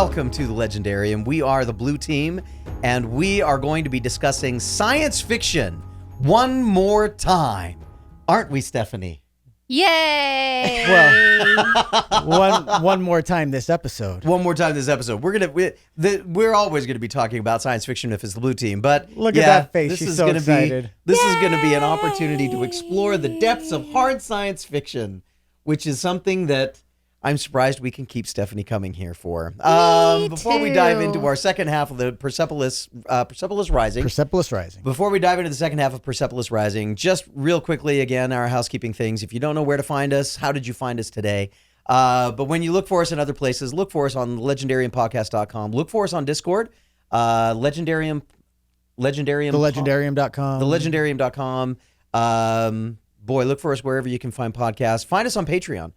Welcome to the Legendarium. We are the Blue Team, and we are going to be discussing science fiction one more time. Aren't we, Stephanie? Yay! Well, one more time this episode. One more time this episode. We're always going to be talking about science fiction if it's the Blue Team, but Look at that face. She's so excited. This is going to be an opportunity to explore the depths of hard science fiction, which is something that I'm surprised we can keep Stephanie coming here for. Before we dive into our second half of the Persepolis Rising. Persepolis Rising. Before we dive into the second half of Persepolis Rising, just real quickly, again, our housekeeping things. If you don't know where to find us, how did you find us today? But when you look for us in other places, look for us on legendariumpodcast.com. Look for us on Discord, Legendarium. Thelegendarium.com. Thelegendarium.com. Boy, look for us wherever you can find podcasts. Find us on Patreon.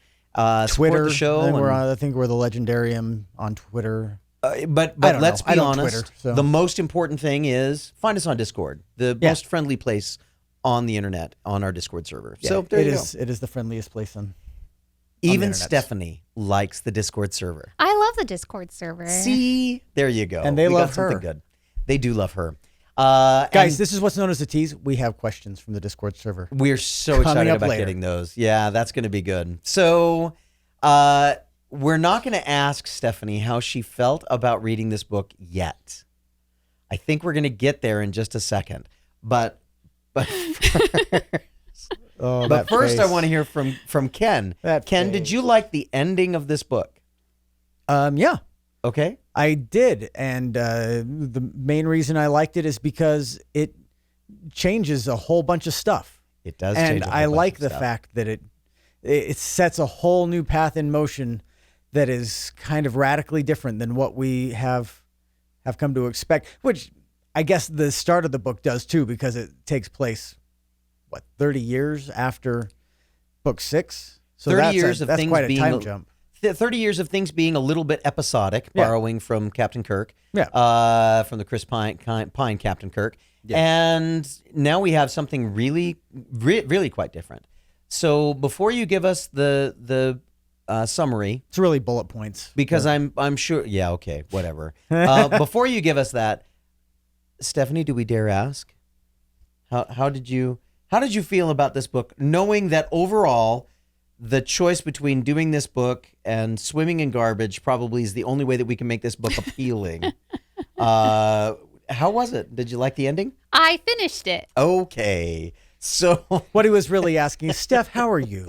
Twitter, the show. I think we're the Legendarium on Twitter. But let's be honest. Twitter, so. The most important thing is find us on Discord, the most friendly place on the internet, on our Discord server. Yeah, so there you go. It is the friendliest place on Even Stephanie likes the Discord server. I love the Discord server. See, there you go. And they love got her. Something good. They do love her. Guys, this is what's known as the tease. We have questions from the Discord server. We're so excited about getting those. Yeah, that's going to be good. So we're not going to ask Stephanie how she felt about reading this book yet. I think we're going to get there in just a second. But first I want to hear from Kenn. Kenn, did you like the ending of this book? Yeah. Okay. I did, and the main reason I liked it is because it changes a whole bunch of stuff. It does, and change a whole I bunch like of the stuff. fact that it sets a whole new path in motion that is kind of radically different than what we have come to expect. Which I guess the start of the book does too, because it takes place 30 years after book 6. So 30 years of that's things quite a being time jump. 30 years of things being a little bit episodic, borrowing from Captain Kirk, from the Chris Pine Captain Kirk. Yeah. And now we have something really quite different. So before you give us the summary. It's really bullet points. Because I'm sure, yeah, okay, whatever. Before you give us that, Stephanie, do we dare ask? How did you feel about this book, knowing that overall the choice between doing this book and swimming in garbage probably is the only way that we can make this book appealing? How was it? Did you like the ending? I finished it. Okay. So what he was really asking is, Steph, how are you?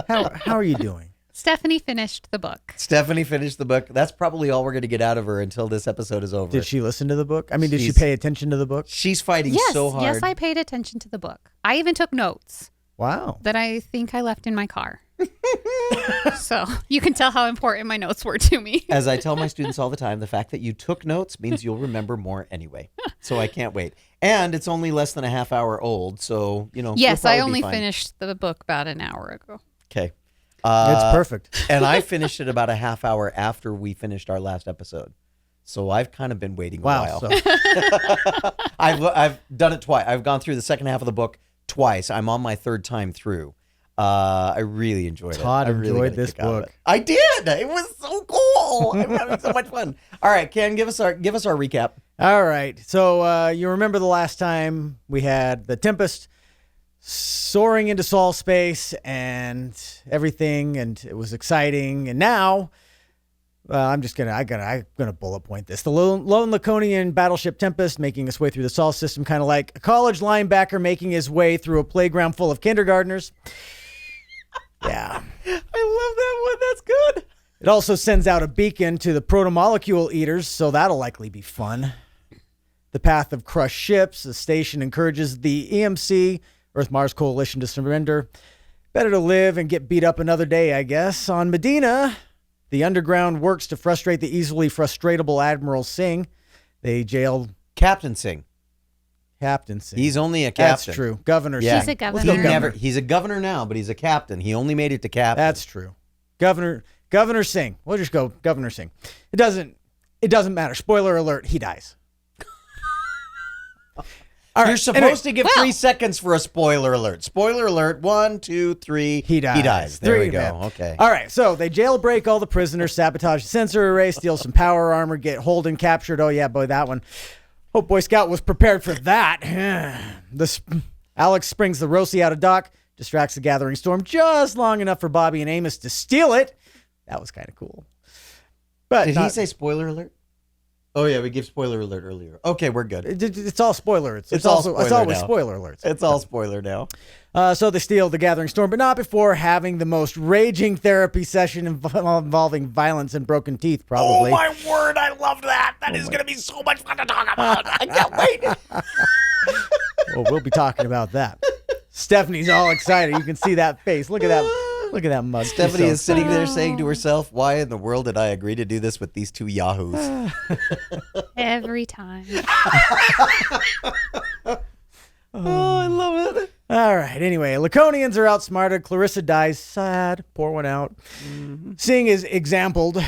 How are you doing? Stephanie finished the book. Stephanie finished the book. That's probably all we're going to get out of her until this episode is over. Did she listen to the book? I mean, did she pay attention to the book? She's fighting so hard. Yes, I paid attention to the book. I even took notes. Wow. That I think I left in my car. So you can tell how important my notes were to me. As I tell my students all the time, the fact that you took notes means you'll remember more anyway. So I can't wait. And it's only less than a half hour old. So, Yes, I only finished the book about an hour ago. Okay. It's perfect. And I finished it about a half hour after we finished our last episode. So I've kind of been waiting a while. So. I've done it twice. I've gone through the second half of the book twice. I'm on my third time through. I really enjoyed it. Todd enjoyed this book. I did. It was so cool. I'm having so much fun. All right, Kenn, give us our recap. All right. So you remember the last time we had the Tempest soaring into Sol space and everything, and it was exciting. And now I'm gonna bullet point this. The lone Laconian battleship Tempest making its way through the Sol system, kind of like a college linebacker making his way through a playground full of kindergartners. Yeah. I love that one. That's good. It also sends out a beacon to the protomolecule eaters, so that'll likely be fun. The path of crushed ships. The station encourages the EMC, Earth-Mars Coalition, to surrender. Better to live and get beat up another day, I guess. On Medina, the underground works to frustrate the easily frustratable Admiral Singh. They jailed Captain Singh. Captain Singh. He's only a captain. That's true. Governor Yeah. Singh. He's a governor. He's a governor now, but he's a captain. He only made it to captain. That's true. Governor Singh. We'll just go Governor Singh. It doesn't matter. Spoiler alert, he dies. All right. You're supposed to give 3 seconds for a spoiler alert. Spoiler alert. 1, 2, 3. He dies. There we Three, go. man. Okay. All right, so they jailbreak all the prisoners, sabotage the sensor array, steal some power armor, get Holden captured. Oh, yeah, boy, that one. Hope Boy Scout was prepared for that. Alex springs the Rosie out of dock, distracts the gathering storm just long enough for Bobby and Amos to steal it. That was kind of cool. But Did he say spoiler alert? Oh, yeah, we gave spoiler alert earlier. Okay, we're good. It's all spoiler. It's all also spoiler it's always now. spoiler alerts. It's all spoiler now. So they steal the Gathering Storm, but not before having the most raging therapy session involving violence and broken teeth, probably. Oh, my word. I love that. That is going to be so much fun to talk about. I can't wait. Well, we'll be talking about that. Stephanie's all excited. You can see that face. Look at that. Look at that mug. Stephanie is sitting there saying to herself, why in the world did I agree to do this with these two yahoos? Every time. Oh, I love it. All right. Anyway, Laconians are outsmarted. Clarissa dies. Sad. Pour one out. Mm-hmm. Seeing is exampled.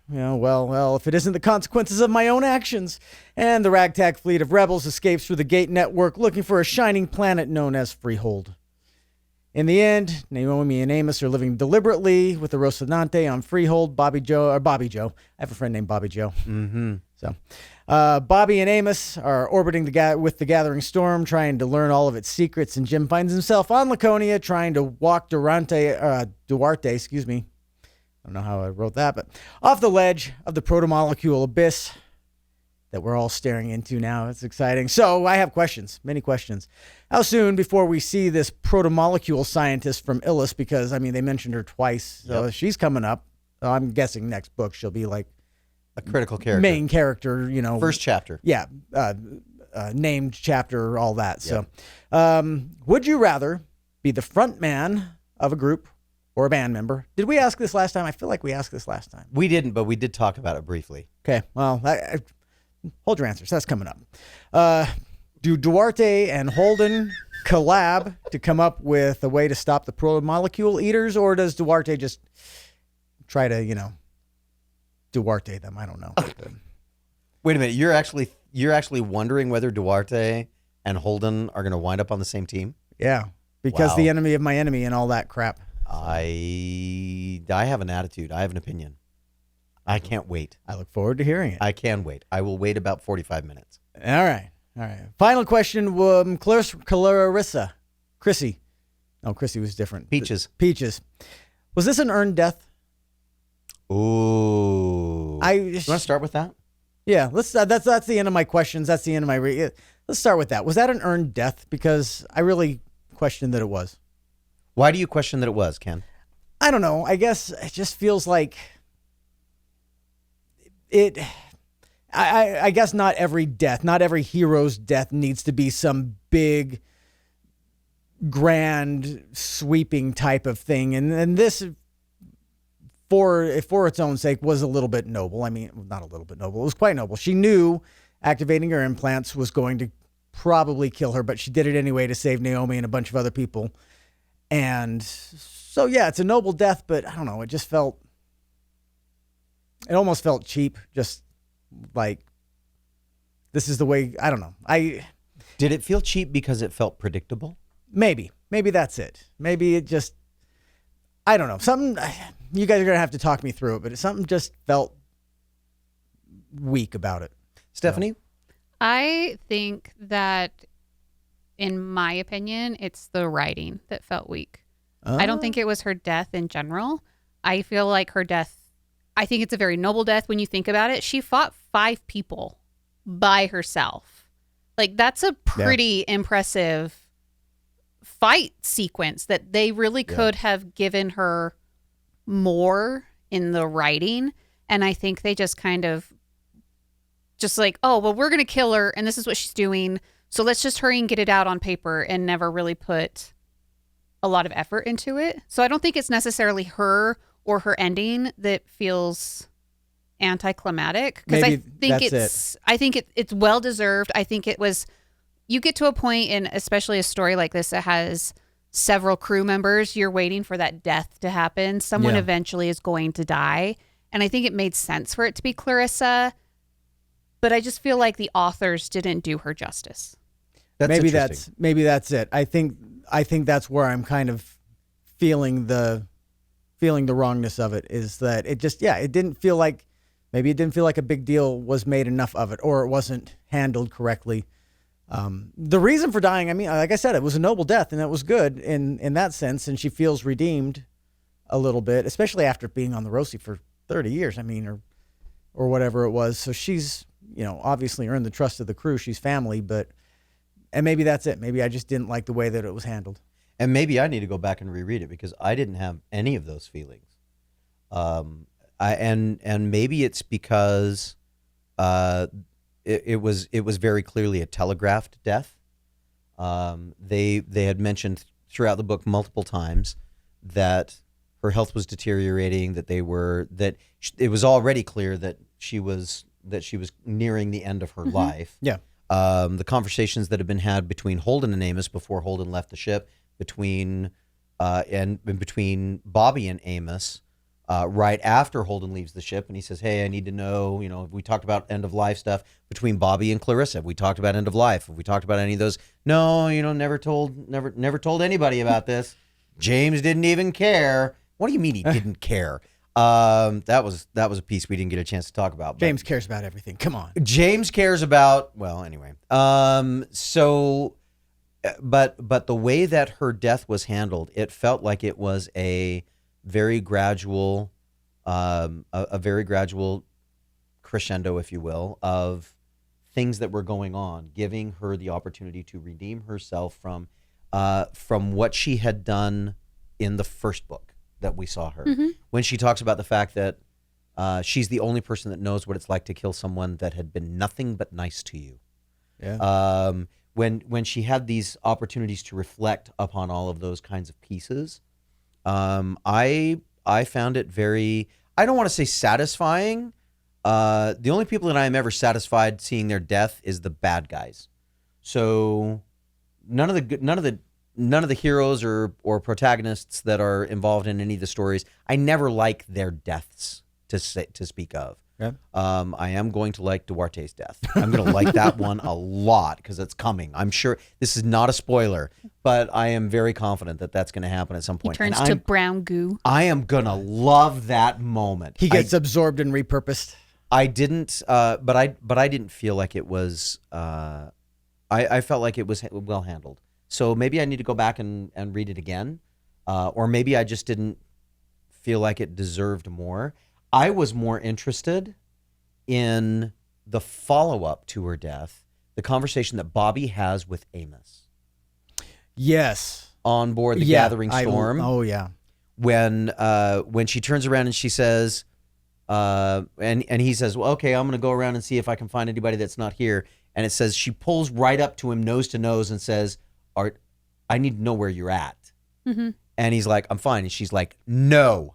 Well, if it isn't the consequences of my own actions. And the ragtag fleet of rebels escapes through the Gate Network looking for a shining planet known as Freehold. In the end, Naomi and Amos are living deliberately with the Rocinante on Freehold. Bobby Joe. I have a friend named Bobby Joe. Mm-hmm. So, Bobby and Amos are orbiting with the Gathering Storm, trying to learn all of its secrets, and Jim finds himself on Laconia trying to walk Duarte, I don't know how I wrote that, but off the ledge of the protomolecule abyss that we're all staring into now. It's exciting. So I have questions, many questions. How soon before we see this protomolecule scientist from Illis? Because, they mentioned her twice. So she's coming up. I'm guessing next book she'll be like a critical character. Main character, First chapter. Yeah. Named chapter, all that. Yep. So would you rather be the front man of a group or a band member? Did we ask this last time? I feel like we asked this last time. We didn't, but we did talk about it briefly. Okay. Well, hold your answers. That's coming up. Do Duarte and Holden collab to come up with a way to stop the protomolecule eaters, or does Duarte just try to, Duarte them? I don't know. Wait a minute. You're actually wondering whether Duarte and Holden are going to wind up on the same team? Yeah, because Wow. the enemy of my enemy and all that crap. I have an attitude. I have an opinion. I can't wait. I look forward to hearing it. I can wait. I will wait about 45 minutes. All right. Final question. Clarissa. Chrissy. No, Chrissy was different. Peaches. Was this an earned death? Ooh. You want to start with that? Yeah. Let's. That's the end of my questions. That's the end of my. Let's start with that. Was that an earned death? Because I really questioned that it was. Why do you question that it was, Ken? I don't know. I guess it just feels like it. I guess not every hero's death needs to be some big, grand, sweeping type of thing. And this, for its own sake, was a little bit noble. Not a little bit noble. It was quite noble. She knew activating her implants was going to probably kill her, but she did it anyway to save Naomi and a bunch of other people. And so, yeah, it's a noble death, but I don't know. It almost felt cheap. Just like, this is the way, I don't know. Did it feel cheap because it felt predictable? Maybe that's it. Maybe it just, I don't know. Something, you guys are going to have to talk me through it, but something just felt weak about it. Stephanie? I think that, in my opinion, it's the writing that felt weak. I don't think it was her death in general. I feel like her death, I think it's a very noble death when you think about it. She fought 5 people by herself. Like, that's a pretty impressive fight sequence that they really could have given her more in the writing. And I think they just kind of just like, oh, well, we're going to kill her and this is what she's doing. So let's just hurry and get it out on paper, and never really put a lot of effort into it. So I don't think it's necessarily her or her ending that feels anticlimactic, because I think it's well deserved. I think it was, you get to a point in especially a story like this that has several crew members, you're waiting for that death to happen. Someone eventually is going to die. And I think it made sense for it to be Clarissa, but I just feel like the authors didn't do her justice. maybe interesting. that's it. I think that's where I'm kind of feeling the wrongness of it, is that it just it didn't feel like a big deal was made enough of it, or it wasn't handled correctly. The reason for dying, I mean, like I said, it was a noble death, and that was good in that sense, and she feels redeemed a little bit, especially after being on the Rosie for 30 years, I mean, or whatever it was. So she's, obviously earned the trust of the crew. She's family, and maybe that's it. Maybe I just didn't like the way that it was handled. And maybe I need to go back and reread it, because I didn't have any of those feelings. And maybe it's because it was very clearly a telegraphed death. They had mentioned throughout the book multiple times that her health was deteriorating, that it was already clear that she was nearing the end of her life. Yeah. The conversations that have been had between Holden and Amos before Holden left the ship, between Bobby and Amos, right after Holden leaves the ship, and he says, "Hey, I need to know, we talked about end of life stuff between Bobby and Clarissa. We talked about end of life. Have we talked about any of those? No, never told anybody about this. James didn't even care." What do you mean he didn't care? That was a piece we didn't get a chance to talk about. James cares about everything. Come on. James cares about, well, anyway. But the way that her death was handled, it felt like it was a very gradual, a very gradual crescendo, if you will, of things that were going on, giving her the opportunity to redeem herself from what she had done in the first book that we saw her. Mm-hmm. When she talks about the fact that she's the only person that knows what it's like to kill someone that had been nothing but nice to you. Yeah. When she had these opportunities to reflect upon all of those kinds of pieces, I found it very, I don't want to say satisfying. The only people that I am ever satisfied seeing their death is the bad guys. So none of the heroes or protagonists that are involved in any of the stories, I never like their deaths to speak of. Yeah. I am going to like Duarte's death. I'm going to like that one a lot because it's coming. I'm sure this is not a spoiler, but I am very confident that that's going to happen at some point. He turns to brown goo. I am going to love that moment. He gets absorbed and repurposed. I didn't, but I didn't feel like it was. I felt like it was well handled. So maybe I need to go back and read it again, or maybe I just didn't feel like it deserved more. I was more interested in the follow-up to her death, the conversation that Bobby has with Amos. Yes. On board the Gathering Storm. Oh, yeah. When she turns around and she says, and he says, well, okay, I'm going to go around and see if I can find anybody that's not here. And it says she pulls right up to him nose to nose and says, Art, I need to know where you're at. Mm-hmm. And he's like, I'm fine. And she's like, no.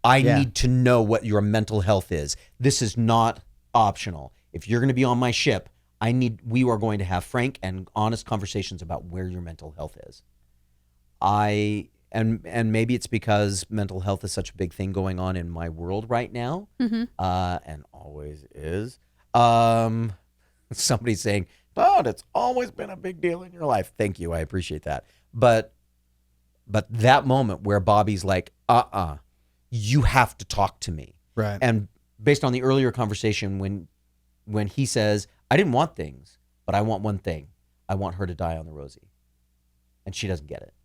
I need to know what your mental health is. This is not optional. If you're going to be on my ship, we are going to have frank and honest conversations about where your mental health is. And maybe it's because mental health is such a big thing going on in my world right now, and always is. Somebody's saying, Todd, it's always been a big deal in your life. Thank you. I appreciate that. But that moment where Bobby's like, you have to talk to me. Right. And based on the earlier conversation when he says, I didn't want things, but I want one thing. I want her to die on the Rosie. And she doesn't get it.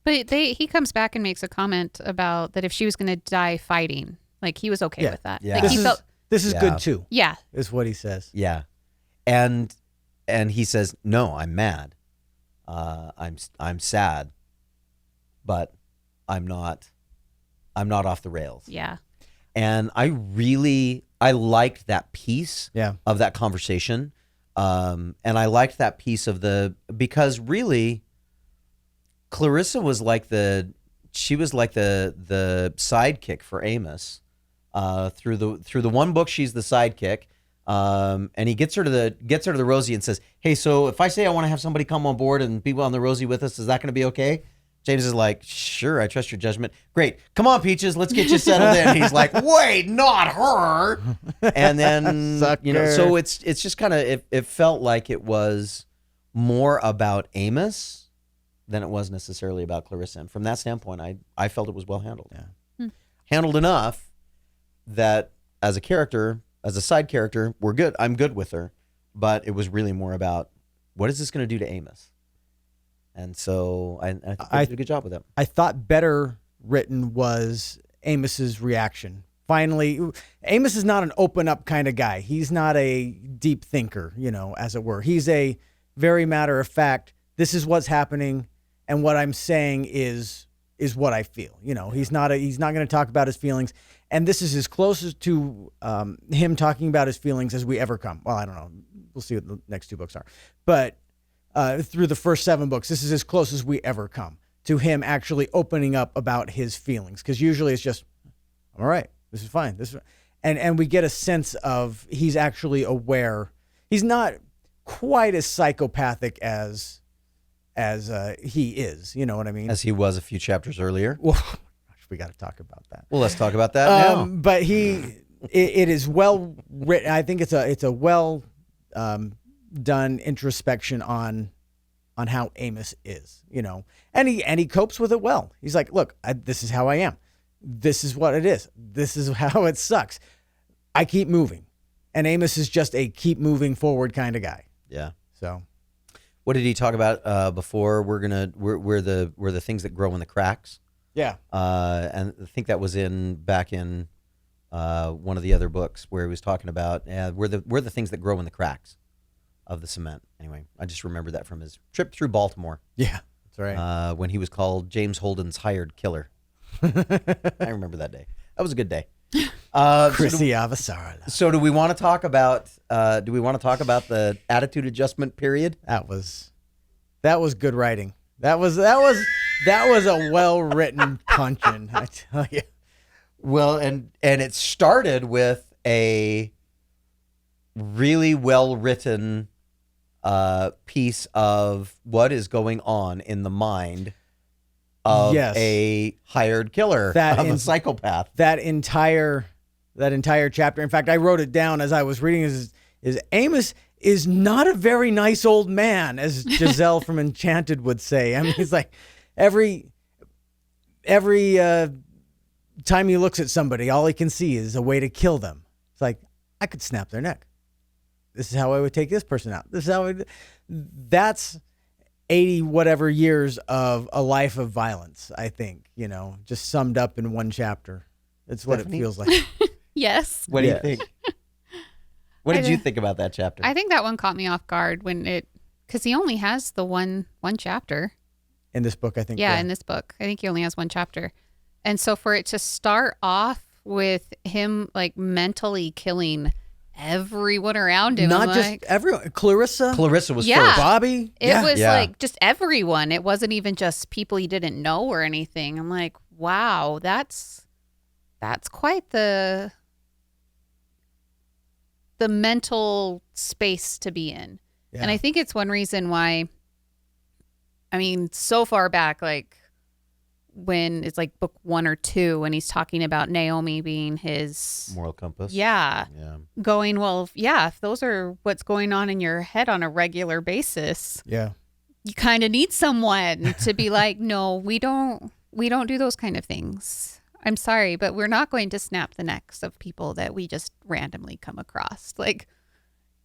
But he comes back and makes a comment about that if she was going to die fighting, like he was okay with that. Yeah. Like this is good too. Yeah. Is what he says. Yeah. And he says, no, I'm mad. I'm sad, but I'm not off the rails. Yeah. And I liked that piece of that conversation. And I liked that piece because really Clarissa was like the sidekick for Amos. Through the one book, she's the sidekick. And he gets her to the Rosie and says, hey, so if I say I want to have somebody come on board and be on the Rosie with us, is that going to be okay? James is like, sure, I trust your judgment. Great. Come on, Peaches, let's get you settled in. He's like, wait, not her. And then, so it's just kind of, it felt like it was more about Amos than it was necessarily about Clarissa. And from that standpoint, I felt it was well handled. Yeah. Handled enough that as a character, as a side character, we're good. I'm good with her. But it was really more about what is this going to do to Amos? And so I think they did a good job with that. I thought better written was Amos's reaction. Finally, Amos is not an open up kind of guy. He's not a deep thinker, as it were. He's a very matter of fact, this is what's happening, and what I'm saying is what I feel. He's not going to talk about his feelings, and this is as close to him talking about his feelings as we ever come. Well, I don't know. We'll see what the next 2 books are. But through the first 7 books, this is as close as we ever come to him actually opening up about his feelings. Because usually it's just, I'm all right, this is fine. And we get a sense of he's actually aware. He's not quite as psychopathic as he is. You know what I mean? As he was a few chapters earlier. Well, we got to talk about that. Well, let's talk about that now. But it is well written. I think it's a well done introspection on how Amos is, and he copes with it well. He's like, look, this is how I am. This is what it is. This is how it sucks. I keep moving, and Amos is just a keep moving forward kind of guy. Yeah. So, what did he talk about before? We're the things that grow in the cracks. Yeah. And I think that was back in one of the other books where he was talking about we're the things that grow in the cracks of the cement. Anyway, I just remember that from his trip through Baltimore. Yeah, that's right. When he was called James Holden's hired killer. I remember that day. That was a good day. Chrissy Avasarala. So do we want to talk about the attitude adjustment period? That was good writing. That was a well-written punch-in, I tell you. Well, and it started with a really well-written piece of what is going on in the mind of a hired killer, a psychopath. That entire chapter. In fact, I wrote it down as I was reading. Is Amos is not a very nice old man, as Giselle from Enchanted would say. I mean, he's like every time he looks at somebody, all he can see is a way to kill them. It's like, I could snap their neck. This is how I would take this person out. This is how that's 80 whatever years of a life of violence, I think, just summed up in one chapter. That's what Stephanie? It feels like. Yes. What do you think? What did you think about that chapter? I think that one caught me off guard because he only has the one chapter. In this book, I think. Yeah, in this book. I think he only has one chapter. And so for it to start off with him like mentally killing everyone around him. Not just everyone. Clarissa was first. Bobby. It was like just everyone. It wasn't even just people he didn't know or anything. I'm like, wow, that's quite the mental space to be in. Yeah. And I think it's one reason why, I mean, so far back, like when it's like book 1 or 2, when he's talking about Naomi being his moral compass. Yeah. Going, well, yeah, if those are what's going on in your head on a regular basis. Yeah. You kind of need someone to be like, no, we don't do those kind of things. I'm sorry, but we're not going to snap the necks of people that we just randomly come across. Like,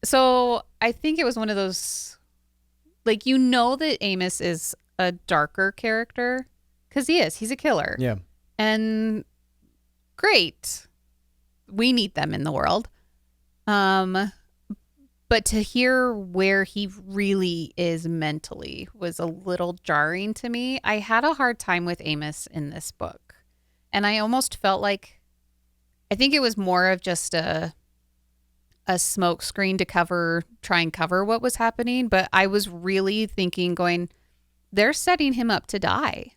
so I think it was one of those, like, that Amos is a darker character. Because he's a killer. Yeah. And great. We need them in the world. But to hear where he really is mentally was a little jarring to me. I had a hard time with Amos in this book. And I almost felt like, I think it was more of just a smoke screen to try and cover what was happening. But I was really thinking, they're setting him up to die.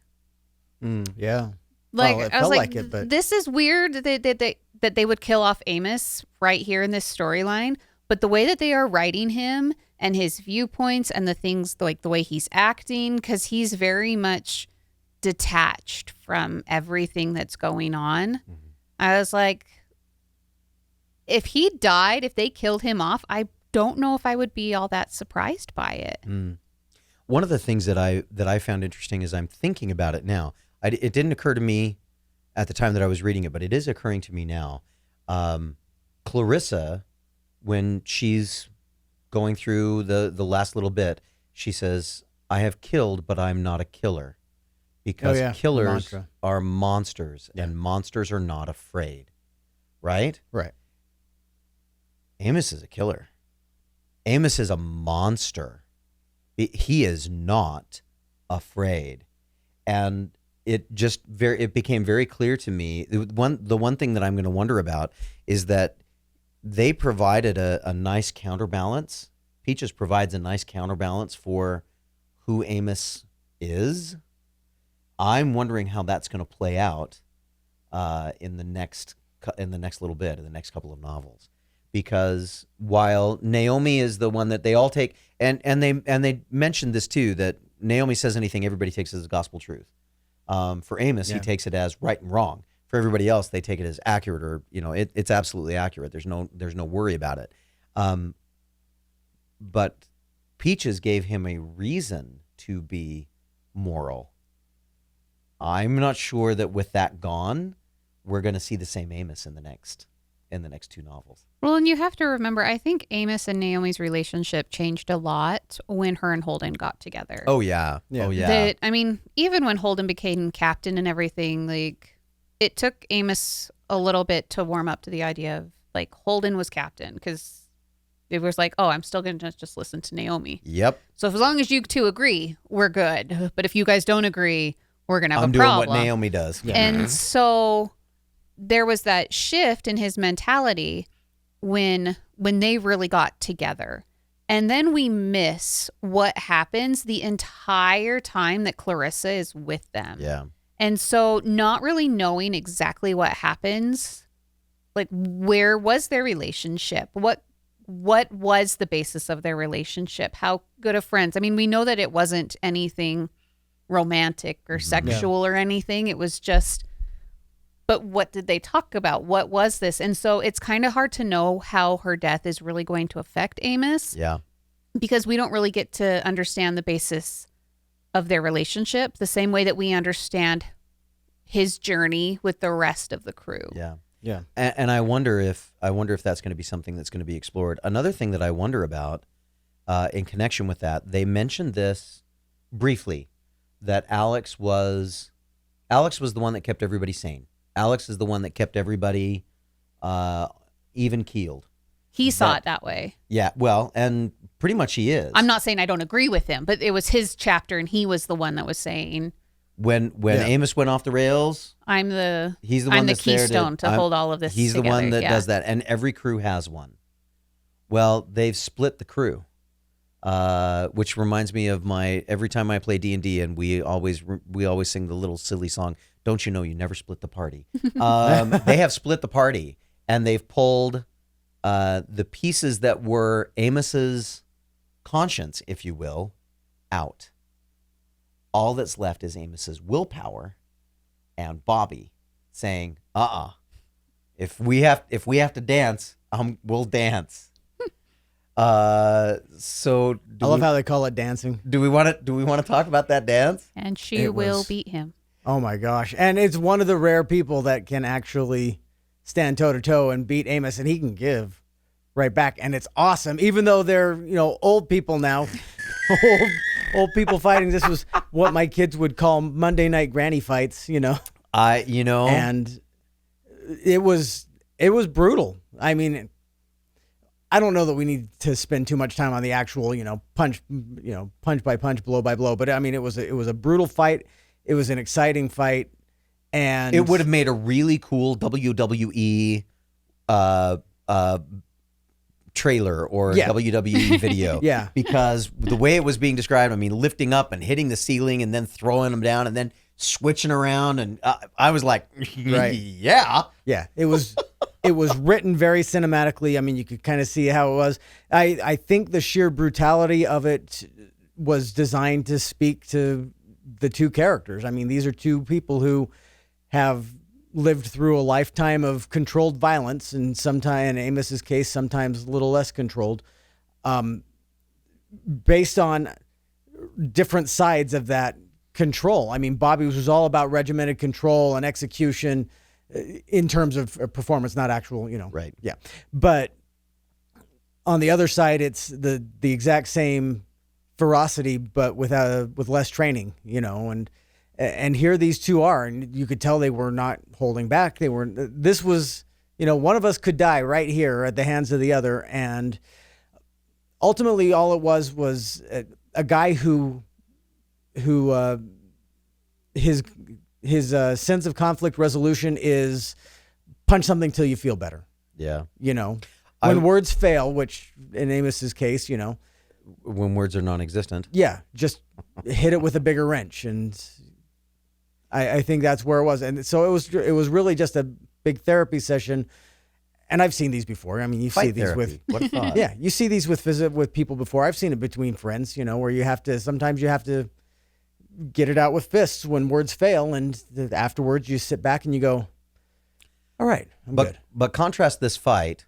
Yeah. Like, well, I was like, but this is weird that they would kill off Amos right here in this storyline. But the way that they are writing him and his viewpoints and the things like the way he's acting, because he's very much detached from everything that's going on. Mm-hmm. I was like, if he died, if they killed him off, I don't know if I would be all that surprised by it. one of the things that I found interesting is I'm thinking about it now. It didn't occur to me at the time that I was reading it, but it is occurring to me now. Clarissa, when she's going through the last little bit, she says, "I have killed, but I'm not a killer." Because killers Mantra. are monsters, and monsters are not afraid, right? Right. Amos is a killer. Amos is a monster. He is not afraid, and it became very clear to me. The one thing that I'm going to wonder about is that they provided a nice counterbalance. Peaches provides a nice counterbalance for who Amos is. I'm wondering how that's going to play out in the next little bit, in the next couple of novels, because while Naomi is the one that they all take, and they mentioned this too, that Naomi says anything everybody takes as gospel truth. For Amos, he takes it as right and wrong. For everybody else, they take it as accurate, or it's absolutely accurate. There's no worry about it. But Peaches gave him a reason to be moral. I'm not sure that with that gone, we're going to see the same Amos in the next 2 novels. Well, and you have to remember, I think Amos and Naomi's relationship changed a lot when her and Holden got together. Oh yeah. Yeah. Oh yeah. Even when Holden became captain and everything, like, it took Amos a little bit to warm up to the idea of, like, Holden was captain, because it was like, oh, I'm still going to just listen to Naomi. Yep. So as long as you two agree, we're good. But if you guys don't agree, we're going to have I'm a problem. doing what Naomi does. Yeah. And so there was that shift in his mentality when they really got together. And then we miss what happens the entire time that Clarissa is with them. Yeah. And so not really knowing exactly what happens, like, where was their relationship? What was the basis of their relationship? How good of friends? I mean, we know that it wasn't anything romantic or sexual or anything. It was just, but what did they talk about? What was this? And so it's kind of hard to know how her death is really going to affect Amos. Yeah. Because we don't really get to understand the basis of their relationship the same way that we understand his journey with the rest of the crew. Yeah. Yeah. And I wonder if that's going to be something that's going to be explored. Another thing that I wonder about in connection with that, they mentioned this briefly, that Alex was the one that kept everybody sane. Alex is the one that kept everybody even keeled. He saw it that way. Yeah, well, and pretty much he is. I'm not saying I don't agree with him, but it was his chapter, and he was the one that was saying, when Amos went off the rails, he's the one that's there keystone to hold all of this He's together. the one that does that, and every crew has one. Well, they've split the crew, which reminds me of every time I play D&D, and we always sing the little silly song, "Don't you know you never split the party?" They have split the party, and they've pulled the pieces that were Amos's conscience, if you will, out. All that's left is Amos's willpower and Bobby saying, if we have to dance, we'll dance. So I love how they call it dancing. do we want to talk about that dance? And she will beat him. Oh my gosh. And it's one of the rare people that can actually stand toe to toe and beat Amos, and he can give right back. And it's awesome. Even though they're, old people now, old people fighting. This was what my kids would call Monday night granny fights, And it was brutal. I mean, I don't know that we need to spend too much time on the actual, punch by punch, blow by blow. But I mean, it was a brutal fight. It was an exciting fight, and it would have made a really cool WWE trailer or WWE video. Yeah. Because the way it was being described, I mean, lifting up and hitting the ceiling and then throwing them down and then switching around, and I was like, right. Yeah. It was written very cinematically. I mean, you could kind of see how it was. I think the sheer brutality of it was designed to speak to the two characters. I mean, these are two people who have lived through a lifetime of controlled violence, and sometimes, in Amos's case, sometimes a little less controlled, based on different sides of that control. I mean, Bobby was all about regimented control and execution in terms of performance, not actual, Right. Yeah. But on the other side, it's the exact same ferocity, but with less training, and here these two are, and you could tell they were not holding back. This was, one of us could die right here at the hands of the other. And ultimately all it was a guy who his sense of conflict resolution is punch something till you feel better. Yeah. When words fail, which in Amos's case, When words are non-existent. yeah, just hit it with a bigger wrench. And I think that's where it was. And so it was really just a big therapy session. And I've seen these before. I mean, you see these with, what a thought. yeah, you see these with people before. I've seen it between friends, where sometimes you have to get it out with fists when words fail. And afterwards you sit back and you go, all right, I'm good. But contrast this fight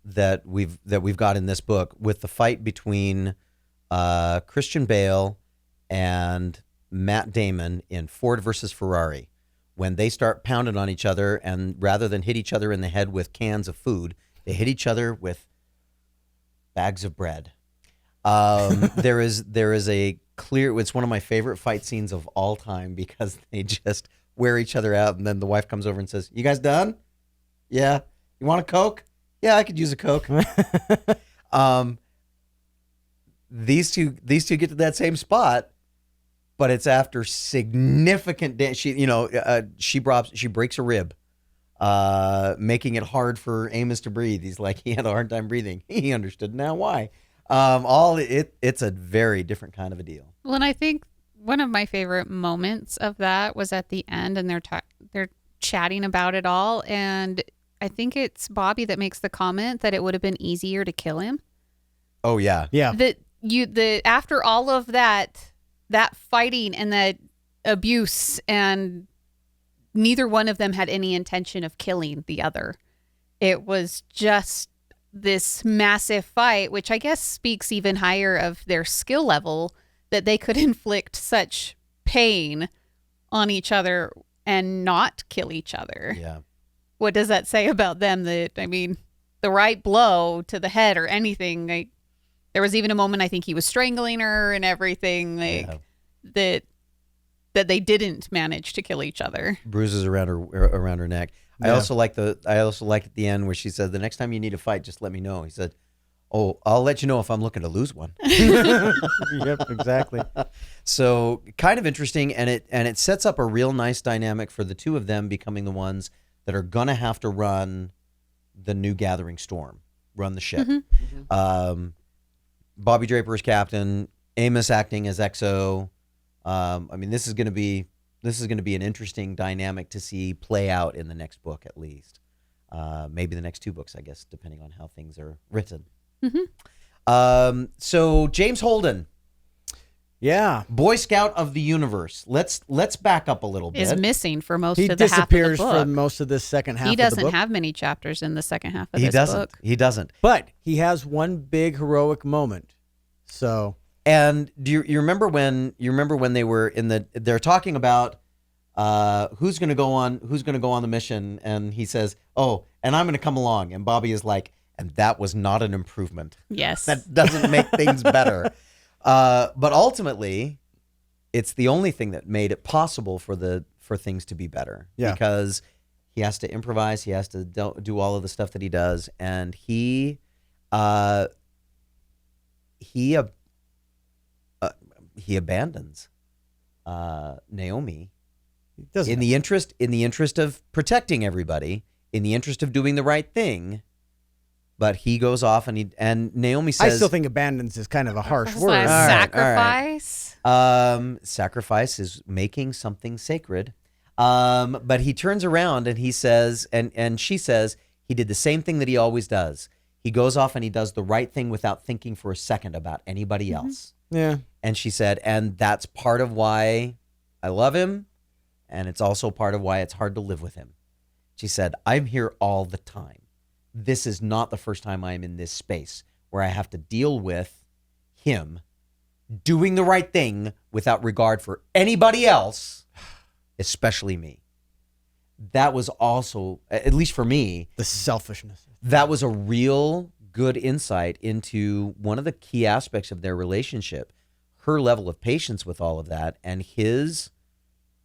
that we've got in this book with the fight between Christian Bale and Matt Damon in Ford versus Ferrari, when they start pounding on each other, and rather than hit each other in the head with cans of food, they hit each other with bags of bread. There is a clear. It's one of my favorite fight scenes of all time because they just wear each other out, and then the wife comes over and says, "You guys done? Yeah. You want a Coke? Yeah, I could use a Coke." These two get to that same spot, but it's after significant she breaks a rib, making it hard for Amos to breathe. He's like, he had a hard time breathing. He understood now why. It's a very different kind of a deal. Well, and I think one of my favorite moments of that was at the end, and they're chatting about it all, and I think it's Bobby that makes the comment that it would have been easier to kill him. Oh yeah. Yeah. After all of that fighting and that abuse, and neither one of them had any intention of killing the other. It was just this massive fight, which I guess speaks even higher of their skill level, that they could inflict such pain on each other and not kill each other. Yeah. What does that say about them? The right blow to the head or anything. There was even a moment I think he was strangling her and everything. That they didn't manage to kill each other. Bruises around her neck. Yeah. I also like at the end where she said, "The next time you need a fight, just let me know." He said, "Oh, I'll let you know if I'm looking to lose one." Yep, exactly. So kind of interesting, and it sets up a real nice dynamic for the two of them becoming the ones that are gonna have to run the new Gathering Storm, run the ship. Mm-hmm. Bobby Draper as captain, Amos acting as XO. This is gonna be an interesting dynamic to see play out in the next book, at least. Maybe the next two books, I guess, depending on how things are written. Mm-hmm. So James Holden. Yeah, Boy Scout of the Universe. Let's back up a little bit. Is missing for most of the half of the book. He disappears for most of the second half of the book. He doesn't have many chapters in the second half of this book. He doesn't. But he has one big heroic moment. So, and do you remember when they were they're talking about who's going to go on the mission, and he says, "Oh, and I'm going to come along." And Bobby is like, "And that was not an improvement." Yes. That doesn't make things better. But ultimately, it's the only thing that made it possible for things to be better. Yeah. Because he has to improvise, he has to do all of the stuff that he does, and he abandons Naomi in the interest of protecting everybody, in the interest of doing the right thing. But he goes off and Naomi says, I still think abandons is kind of a harsh word. Sacrifice. Sacrifice is making something sacred. But he turns around and he says, and she says, he did the same thing that he always does. He goes off and he does the right thing without thinking for a second about anybody else. Yeah. And she said, and that's part of why I love him. And it's also part of why it's hard to live with him. She said, I'm here all the time. This is not the first time I'm in this space where I have to deal with him doing the right thing without regard for anybody else, especially me. That was also, at least for me, The selfishness. that was a real good insight into one of the key aspects of their relationship, her level of patience with all of that, and his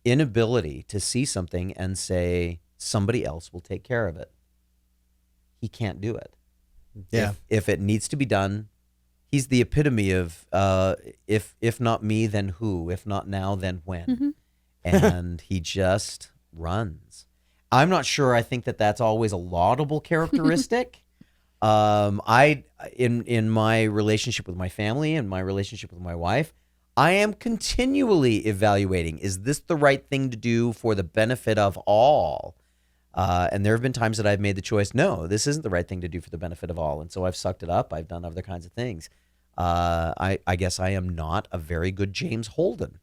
inability to see something and say, somebody else will take care of it. He can't do it. Yeah. If it needs to be done, he's the epitome of if not me, then who? If not now, then when? And he just runs. I'm not sure. I think that that's always a laudable characteristic. In my relationship with my family and my relationship with my wife, I am continually evaluating, is this the right thing to do for the benefit of all? And there have been times that I've made the choice, no, this isn't the right thing to do for the benefit of all. And so I've sucked it up. I've done other kinds of things. I guess I am not a very good James Holden.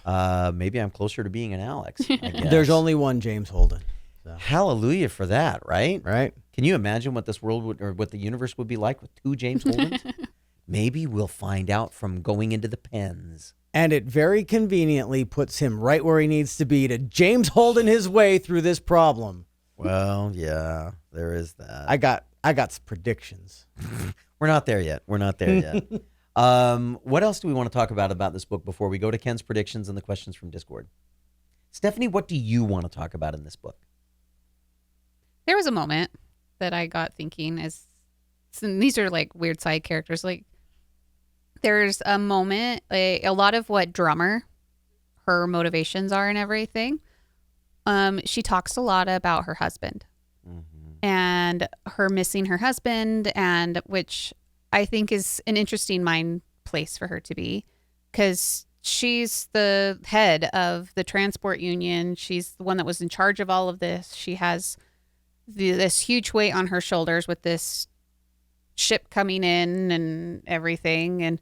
Maybe I'm closer to being an Alex, I guess. There's only one James Holden. So. Hallelujah for that, right? Right. Can you imagine what this world would, or what the universe would be like with two James Holdens? Maybe we'll find out from going into the pens. And it very conveniently puts him right where he needs to be to James Holden his way through this problem. Well, yeah, there is that. I got some predictions. We're not there yet. What else do we want to talk about this book before we go to Kenn's predictions and the questions from Discord? Stephanie, what do you want to talk about in this book? There was a moment that I got thinking and these are like weird side characters. Like there's a moment, a lot of what Drummer, her motivations are and everything. She talks a lot about her husband and her missing her husband, and which I think is an interesting mind place for her to be, because she's the head of the transport union. She's the one that was in charge of all of this. She has this huge weight on her shoulders with this ship coming in and everything. And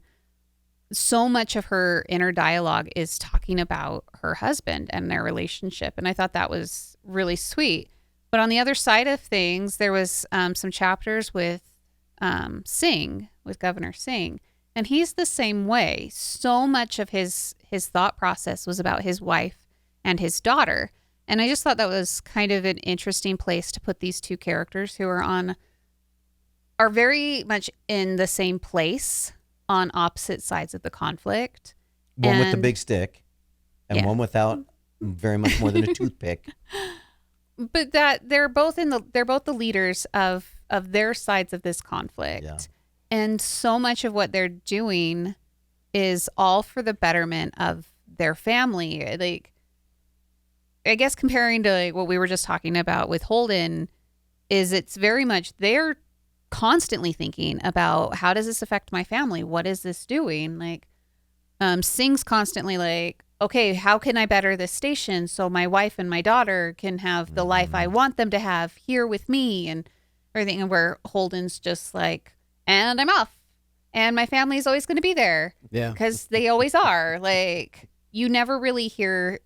so much of her inner dialogue is talking about her husband and their relationship. And I thought that was really sweet. But on the other side of things, there was some chapters with Singh, with Governor Singh. And he's the same way. So much of his thought process was about his wife and his daughter. And I just thought that was kind of an interesting place to put these two characters who are very much in the same place on opposite sides of the conflict. One with the big stick and one without very much more than a toothpick. But that they're both the leaders of their sides of this conflict. Yeah. And so much of what they're doing is all for the betterment of their family. Like, I guess comparing to like what we were just talking about with Holden, is it's very much they're constantly thinking about, how does this affect my family? What is this doing? Like, Singh's constantly like, okay, how can I better this station so my wife and my daughter can have the life I want them to have here with me and everything. And where Holden's just like, and I'm off, and my family's always going to be there. Yeah, because they always are. Like, you never really hear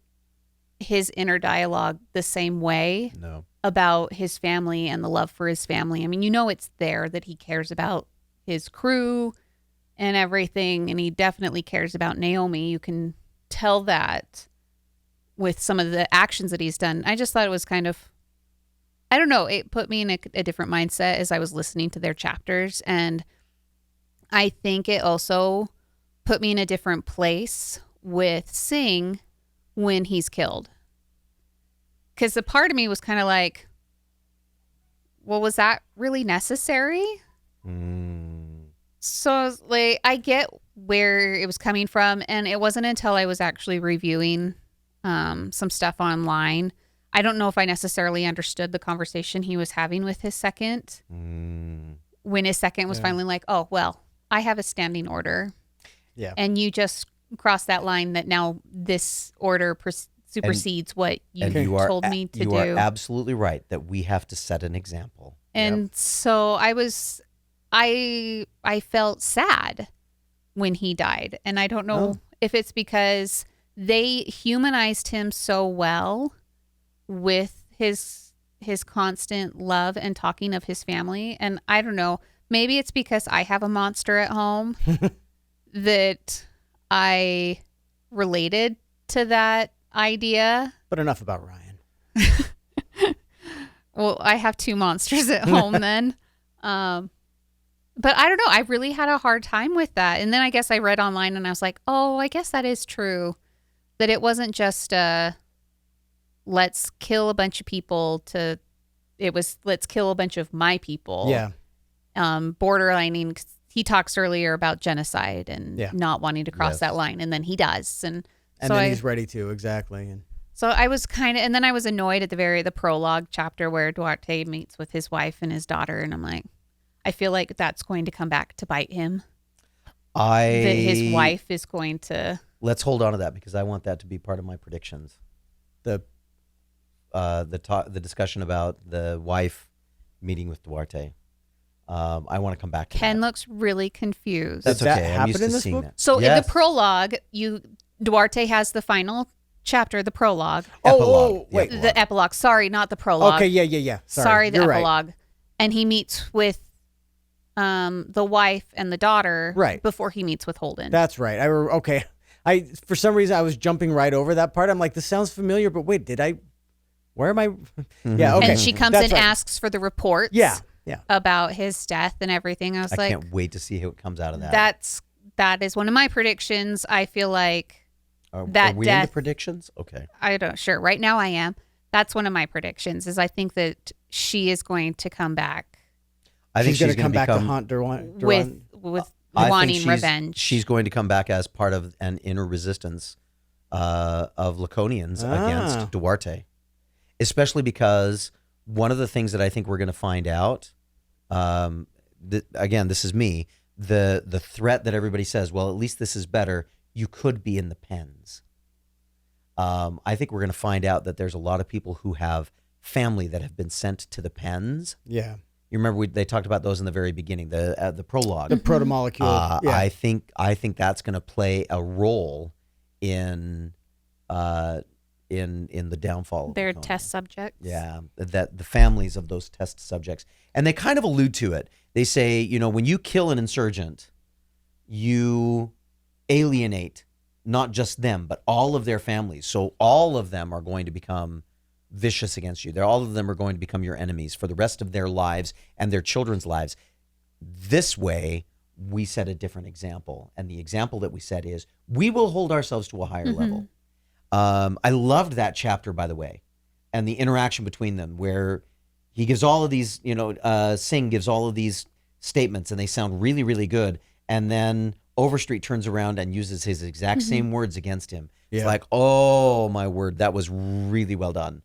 his inner dialogue the same way. No. About his family and the love for his family. I mean, you know, it's there that he cares about his crew and everything, and he definitely cares about Naomi. You can tell that with some of the actions that he's done. I just thought it was kind of, I don't know, it put me in a different mindset as I was listening to their chapters, and I think it also put me in a different place with Singh when he's killed. Because the part of me was kind of like, well, was that really necessary? So like, I get where it was coming from. And it wasn't until I was actually reviewing some stuff online. I don't know if I necessarily understood the conversation he was having with his second. When his second was finally like, oh, well, I have a standing order. Yeah. And you just crossed that line that now this order supersedes what you told me to do. You are absolutely right that we have to set an example. And so I felt sad when he died. And I don't know if it's because they humanized him so well with his constant love and talking of his family. And I don't know, maybe it's because I have a monster at home that I related to that idea. But enough about Ryan. Well, I have 2 monsters at home then. But I don't know. I really had a hard time with that. And then I guess I read online and I was like, oh, I guess that is true. That it wasn't just let's kill a bunch of people it was let's kill a bunch of my people. Yeah. Borderlining. He talks earlier about genocide and not wanting to cross that line. And then he does. And so then he's ready to, exactly. And so I was and then I was annoyed at the prologue chapter where Duarte meets with his wife and his daughter. And I'm like, I feel like that's going to come back to bite him. That his wife is going to. Let's hold on to that because I want that to be part of my predictions. The discussion about the wife meeting with Duarte. I want to come back to Kenn that. looks really confused. That's Does okay. that I'm used happen in to this seeing book? that. So Yes. in the prologue, Duarte has the final chapter, the prologue. Oh, wait. The epilogue. Sorry, not the prologue. Okay, yeah. Sorry, the you're right. epilogue. And he meets with the wife and the daughter before he meets with Holden. That's right. Okay. For some reason I was jumping right over that part. I'm like, this sounds familiar, but wait, where am I? Yeah, okay. And she comes and asks for the reports. Yeah. About his death and everything. I can't wait to see how it comes out of that. That is one of my predictions. I feel like are that we death. in the predictions? Okay. I don't. Sure. Right now I am. That's one of my predictions. Is I think that she is going to come back. I think she's going to come back to become, haunt Duran. with wanting revenge. She's going to come back as part of an inner resistance of Laconians against Duarte, especially because one of the things that I think we're going to find out, again, this is me, the threat that everybody says, well, at least this is better. You could be in the pens. I think we're going to find out that there's a lot of people who have family that have been sent to the pens. Yeah. You remember they talked about those in the very beginning, the prologue. The protomolecule. I think that's going to play a role in the downfall of their Laconia. test subjects. Yeah, that the families of those test subjects, and they kind of allude to it. They say, when you kill an insurgent, you alienate not just them, but all of their families. So all of them are going to become vicious against you. All of them are going to become your enemies for the rest of their lives and their children's lives. This way, we set a different example. And the example that we set is we will hold ourselves to a higher level. I loved that chapter, by the way, and the interaction between them where he gives all of these, Singh gives all of these statements and they sound really, really good. And then Overstreet turns around and uses his exact same words against him. Yeah. It's like, oh my word, that was really well done.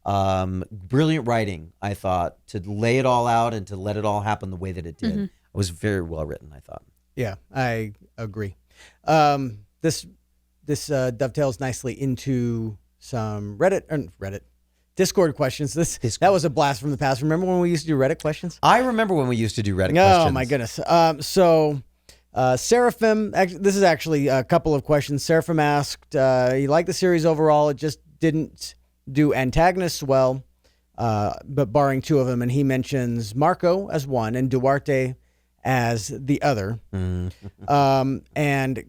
Brilliant writing, I thought, to lay it all out and to let it all happen the way that it did. It was very well written, I thought. Yeah, I agree. This dovetails nicely into some Discord questions. That was a blast from the past. Remember when we used to do Reddit questions? I remember when we used to do Reddit questions. Oh my goodness. Seraphim, this is actually a couple of questions. Seraphim asked, he liked the series overall. It just didn't do antagonists well, but barring two of them. And he mentions Marco as one and Duarte as the other. And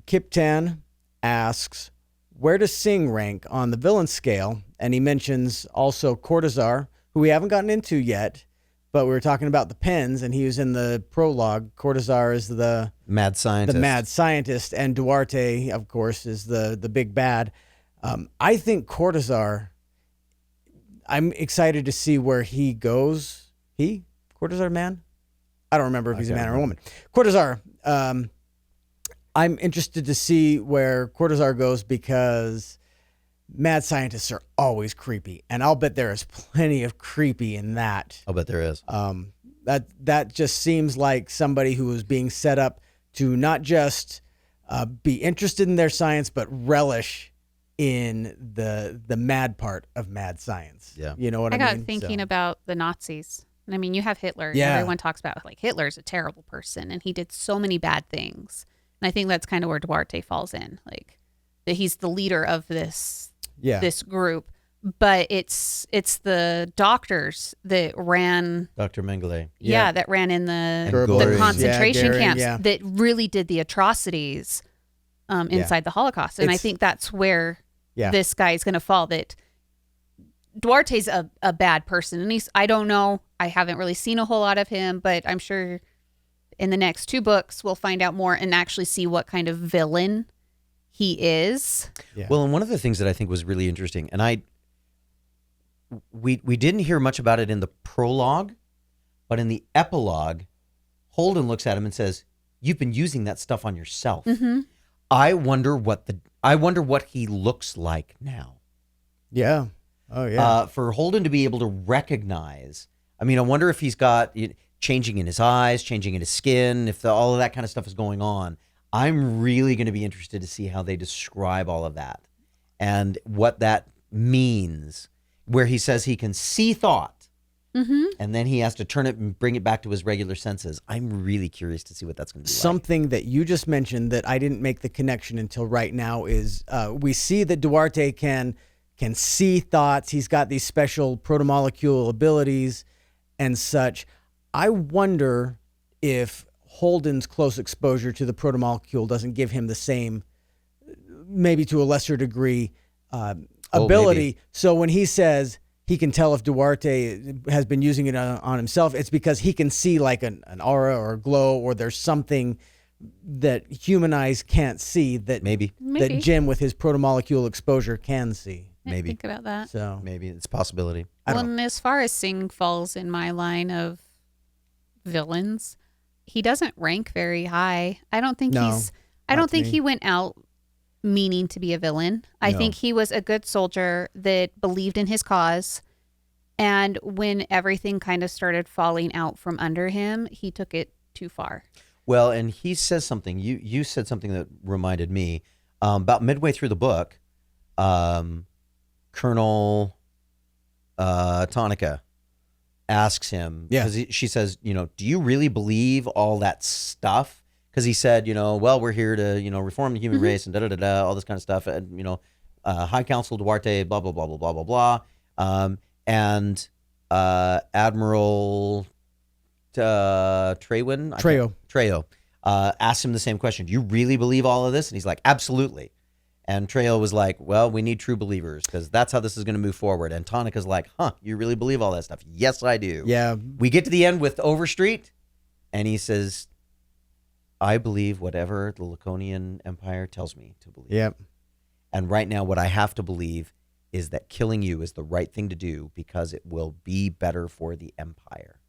Kiptan asks, where does Singh rank on the villain scale? And he mentions also Cortazar, who we haven't gotten into yet, but we were talking about the pens, and he was in the prologue. Cortazar is the mad scientist, and Duarte, of course, is the big bad. I think Cortazar, I'm excited to see where he goes. Cortazar man? I don't remember if he's a man or a woman. Cortazar, I'm interested to see where Cortazar goes because mad scientists are always creepy, and I'll bet there is plenty of creepy in that. I'll bet there is. That just seems like somebody who is being set up to not just be interested in their science, but relish in the mad part of mad science. Yeah. You know what I mean? I got thinking about the Nazis. I mean, you have Hitler. Yeah. Everyone talks about Hitler's a terrible person and he did so many bad things. And I think that's kind of where Duarte falls in. That he's the leader of this group. But it's the doctors that ran Dr. Mengele. that ran in the concentration camps that really did the atrocities inside the Holocaust. And I think that's where this guy is going to fall, that Duarte's a bad person. And I don't know, I haven't really seen a whole lot of him, but I'm sure in the next 2 books we'll find out more and actually see what kind of villain he is. Yeah. Well, and one of the things that I think was really interesting, and we didn't hear much about it in the prologue, but in the epilogue, Holden looks at him and says, "You've been using that stuff on yourself." Mm-hmm. I wonder what he looks like now. Yeah. Oh yeah. For Holden to be able to recognize, I mean, I wonder if he's got changing in his eyes, changing in his skin, if all of that kind of stuff is going on. I'm really going to be interested to see how they describe all of that and what that means, where he says he can see thought, and then he has to turn it and bring it back to his regular senses. I'm really curious to see what that's going to be Something that you just mentioned that I didn't make the connection until right now is we see that Duarte can see thoughts. He's got these special protomolecule abilities and such. I wonder if Holden's close exposure to the protomolecule doesn't give him the same, maybe to a lesser degree, ability. So when he says he can tell if Duarte has been using it on himself, it's because he can see like an aura or a glow, or there's something that human eyes can't see that maybe that Jim with his protomolecule exposure can see. Maybe. Think about that. So maybe it's a possibility. Well, and as far as Singh falls in my line of villains, he doesn't rank very high. I don't think he went out meaning to be a villain. I think he was a good soldier that believed in his cause. And when everything kind of started falling out from under him, he took it too far. Well, and he says something. You said something that reminded me. About midway through the book, Colonel Tonica asks him, because she says, do you really believe all that stuff? Because he said, well, we're here to, reform the human race and all this kind of stuff. And, High Council Duarte, blah, blah, blah, blah, blah, blah, blah. And Admiral Trejo asked him the same question. Do you really believe all of this? And he's like, absolutely. And Trejo was like, well, we need true believers because that's how this is going to move forward. And Tonica's like, you really believe all that stuff? Yes, I do. Yeah. We get to the end with Overstreet, and he says, I believe whatever the Laconian Empire tells me to believe. Yep. And right now, what I have to believe is that killing you is the right thing to do because it will be better for the Empire.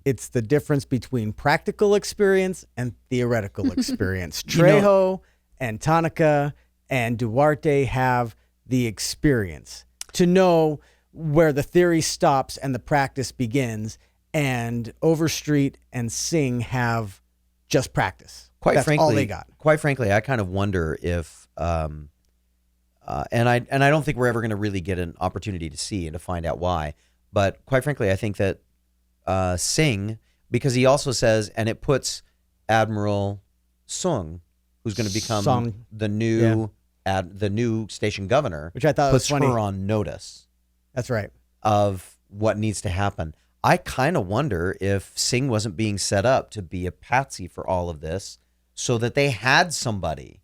It's the difference between practical experience and theoretical experience. Trejo and Tonica and Duarte have the experience to know where the theory stops and the practice begins, and Overstreet and Singh have just practice. That's all they got. Quite frankly, I kind of wonder if, and I don't think we're ever going to really get an opportunity to see and to find out why. But quite frankly, I think that Singh, because he also says, and it puts Admiral Sung, who's going to become the new station governor, which I thought was funny, puts her on notice. That's right. Of what needs to happen. I kind of wonder if Singh wasn't being set up to be a patsy for all of this, so that they had somebody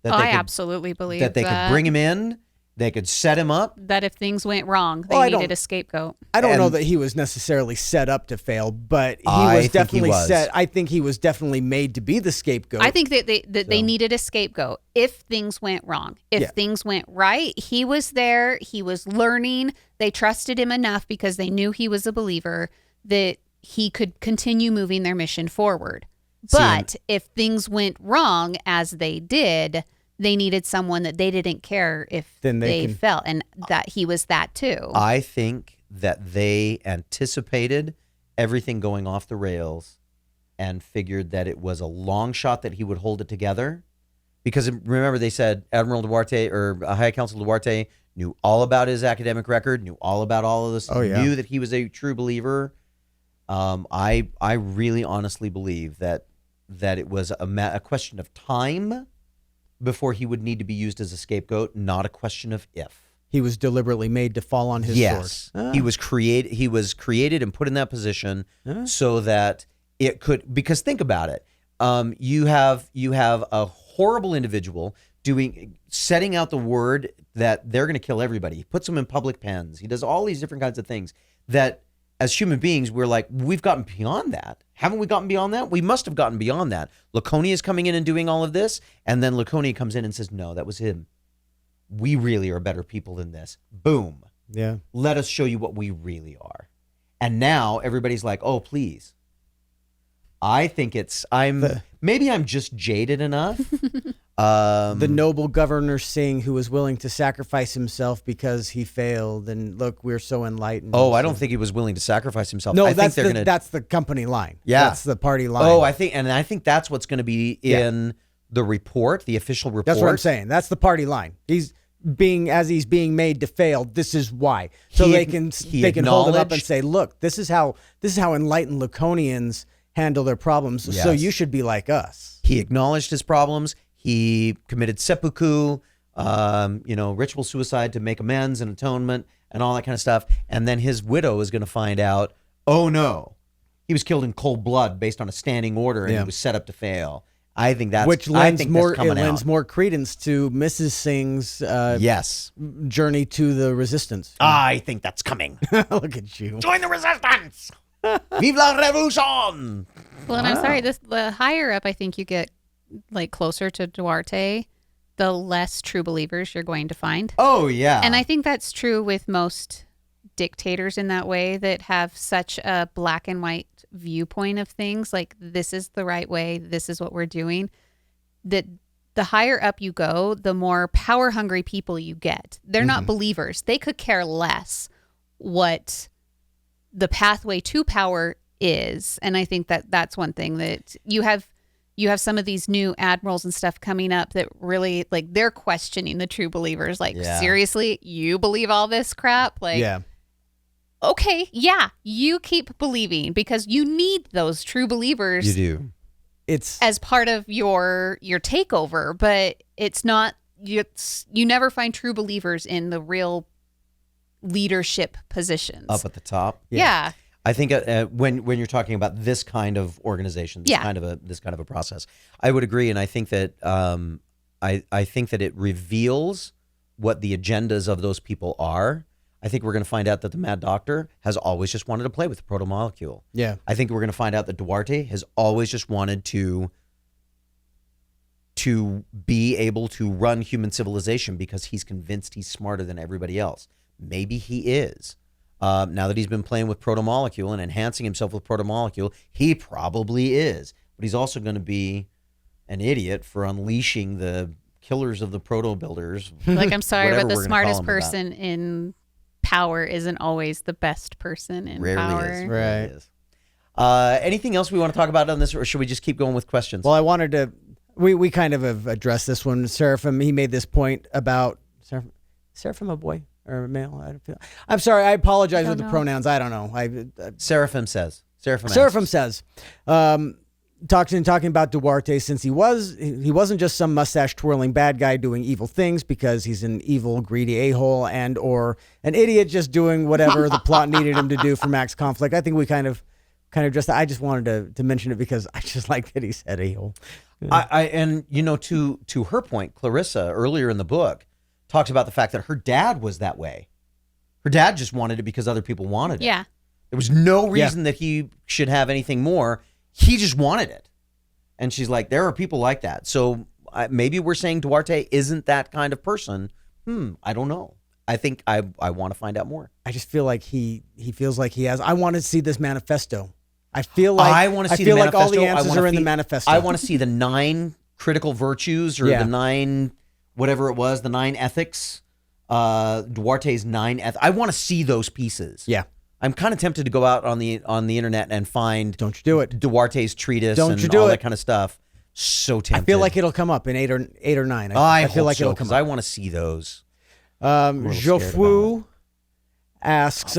that I absolutely believe that they could bring him in. They could set him up. That if things went wrong, they needed a scapegoat. I don't know that he was necessarily set up to fail, but he was definitely set. I think he was definitely made to be the scapegoat. I think that they needed a scapegoat if things went wrong. If things went right, he was there. He was learning. They trusted him enough because they knew he was a believer that he could continue moving their mission forward. But if things went wrong, as they did, they needed someone that they didn't care if they fell, and that he was that too. I think that they anticipated everything going off the rails and figured that it was a long shot that he would hold it together. Because remember, they said Admiral Duarte or High Council Duarte knew all about his academic record, knew all about all of this, knew that he was a true believer. I really honestly believe that it was a question of time before he would need to be used as a scapegoat, not a question of if. He was deliberately made to fall on his sword. He was created and put in that position so that it could, because think about it. You have a horrible individual setting out the word that they're going to kill everybody. He puts them in public pens. He does all these different kinds of things that as human beings, we're like, we've gotten beyond that. Haven't we gotten beyond that? We must have gotten beyond that. Laconia is coming in and doing all of this. And then Laconia comes in and says, no, that was him. We really are better people than this. Boom. Yeah. Let us show you what we really are. And now everybody's like, oh, please. I think maybe I'm just jaded enough. The noble governor Singh, who was willing to sacrifice himself because he failed, and look, we're so enlightened. Oh, I don't think he was willing to sacrifice himself. No, I that's think that's the company line. Yeah, that's the party line. Oh, I think that's what's going to be in the report, the official report. That's what I'm saying. That's the party line. He's being made to fail. This is why. So they can hold him up and say, look, this is how enlightened Laconians handle their problems. Yes. So you should be like us. He acknowledged his problems. He committed seppuku, ritual suicide to make amends and atonement and all that kind of stuff. And then his widow is going to find out, oh no, he was killed in cold blood based on a standing order and he was set up to fail. I think that's which lends more credence to Mrs. Singh's yes journey to the resistance. I think that's coming. Look at you. Join the resistance. Vive la revolution. Well, and I'm sorry, the higher up I think you get like closer to Duarte, the less true believers you're going to find. Oh yeah. And I think that's true with most dictators in that way, that have such a black and white viewpoint of things, like this is the right way, this is what we're doing, that the higher up you go, the more power hungry people you get. They're not believers. They could care less what the pathway to power is. And I think that that's one thing that you have some of these new admirals and stuff coming up that really, like, they're questioning the true believers. Like, seriously, you believe all this crap? Like, okay, yeah, you keep believing because you need those true believers. You do. It's as part of your takeover, but it's not. You never find true believers in the real leadership positions up at the top. Yeah. I think when you're talking about this kind of organization, this kind of a process, I would agree, and I think that I think that it reveals what the agendas of those people are. I think we're going to find out that the Mad Doctor has always just wanted to play with the proto-molecule. Yeah. I think we're going to find out that Duarte has always just wanted to be able to run human civilization because he's convinced he's smarter than everybody else. Maybe he is. Now that he's been playing with proto-molecule and enhancing himself with proto-molecule, he probably is. But he's also going to be an idiot for unleashing the killers of the proto-builders. Like, I'm sorry, but the smartest person in power isn't always the best person in power. Is. Right. Rarely is. Anything else we want to talk about on this, or should we just keep going with questions? Well, I wanted to. We kind of have addressed this one. Seraphim, he made this point about Seraphim, a boy or a male? I'm sorry. I apologize with the pronouns. I don't know. Seraphim says. Seraphim says. Talking about Duarte, since he wasn't just some mustache twirling bad guy doing evil things because he's an evil, greedy a-hole and or an idiot just doing whatever the plot needed him to do for max conflict. I think we kind of just. I just wanted to mention it because I just like that he said a-hole. And to her point, Clarissa earlier in the book talks about the fact that her dad was that way. Her dad just wanted it because other people wanted it. Yeah. There was no reason that he should have anything more. He just wanted it. And she's like, there are people like that. So maybe we're saying Duarte isn't that kind of person. I don't know. I think I want to find out more. I just feel like he feels like he has. I want to see this manifesto. I feel like all the answers are in the manifesto. I want to see the 9 critical virtues or the 9 whatever it was, the 9 ethics. Duarte's 9 ethics. I want to see those pieces. Yeah. I'm kind of tempted to go out on the internet and find Don't you do it. Duarte's treatise and all that kind of stuff. So tempted. I feel like it'll come up in 8 or 9. I feel like so, it'll come up. I want to see those. Jofu asks,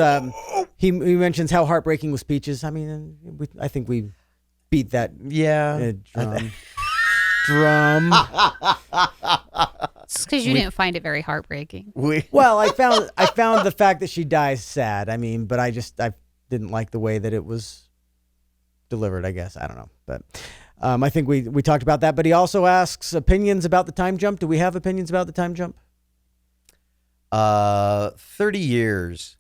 he mentions how heartbreaking was Peaches. I mean, I think we beat that drum. It's because you didn't find it very heartbreaking. Well, I found the fact that she dies sad. I mean, but I didn't like the way that it was delivered, I guess. I don't know. But I think we talked about that, but he also asks opinions about the time jump. Do we have opinions about the time jump? 30 years.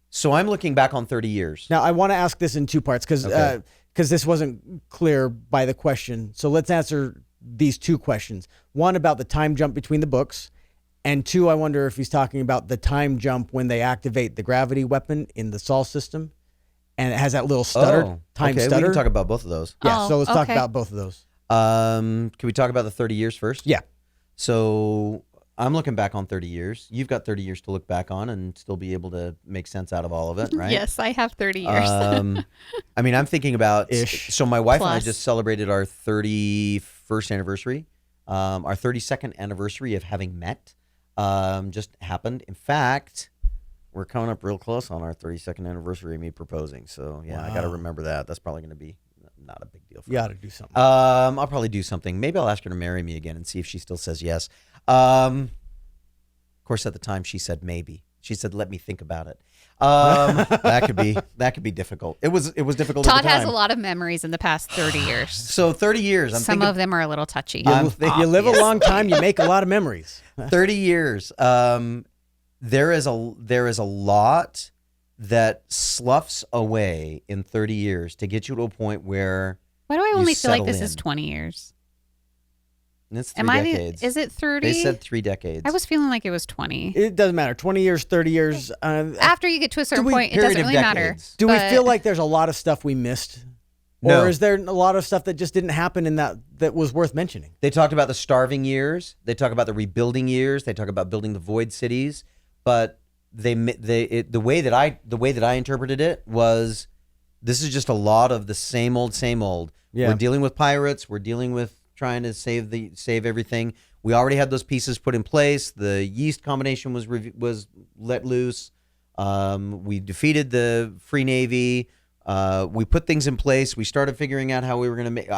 So I'm looking back on 30 years. Now, I want to ask this in two parts because this wasn't clear by the question. So let's answer these two questions. One about the time jump between the books, and two, I wonder if he's talking about the time jump when they activate the gravity weapon in the Sol system, and it has that little stutter, time stutter. We can talk about both of those. Yeah, so let's talk about both of those. Can we talk about the 30 years first? Yeah. So I'm looking back on 30 years. You've got 30 years to look back on and still be able to make sense out of all of it, right? Yes, I have 30 years. I mean, I'm thinking about, so my wife and I Plus. just celebrated our 31st anniversary, our 32nd anniversary of having met, just happened. In fact, we're coming up real close on our 32nd anniversary of me proposing. So yeah, I got to remember that. That's probably going to be not a big deal for me. You ought to do something. I'll probably do something. Maybe I'll ask her to marry me again and see if she still says yes. Of course, at the time she said maybe. She said, "Let me think about it." That could be difficult. It was difficult. Todd at the time. has a lot of memories in the past 30 years. So 30 years. Some of them are a little touchy. You live a long time, you make a lot of memories. 30 years. There is a lot that sloughs away in 30 years to get you to a point where Why do I only feel like settle this is in. 20 years? it's 3 decades. Is it 30? They said 3 decades. I was feeling like it was 20. It doesn't matter. 20 years, 30 years. After you get to a certain point, it period doesn't of really matter. decades. Do we But feel like there's a lot of stuff we missed? No. Or is there a lot of stuff that just didn't happen in that was worth mentioning? They talked about the starving years. They talk about the rebuilding years. They talk about building the void cities. But the way that I interpreted it was, this is just a lot of the same old. Yeah. We're dealing with pirates. We're dealing with trying to save everything. We already had those pieces put in place. The yeast combination was let loose. We defeated the Free Navy. We put things in place. We started figuring out how we were going to make.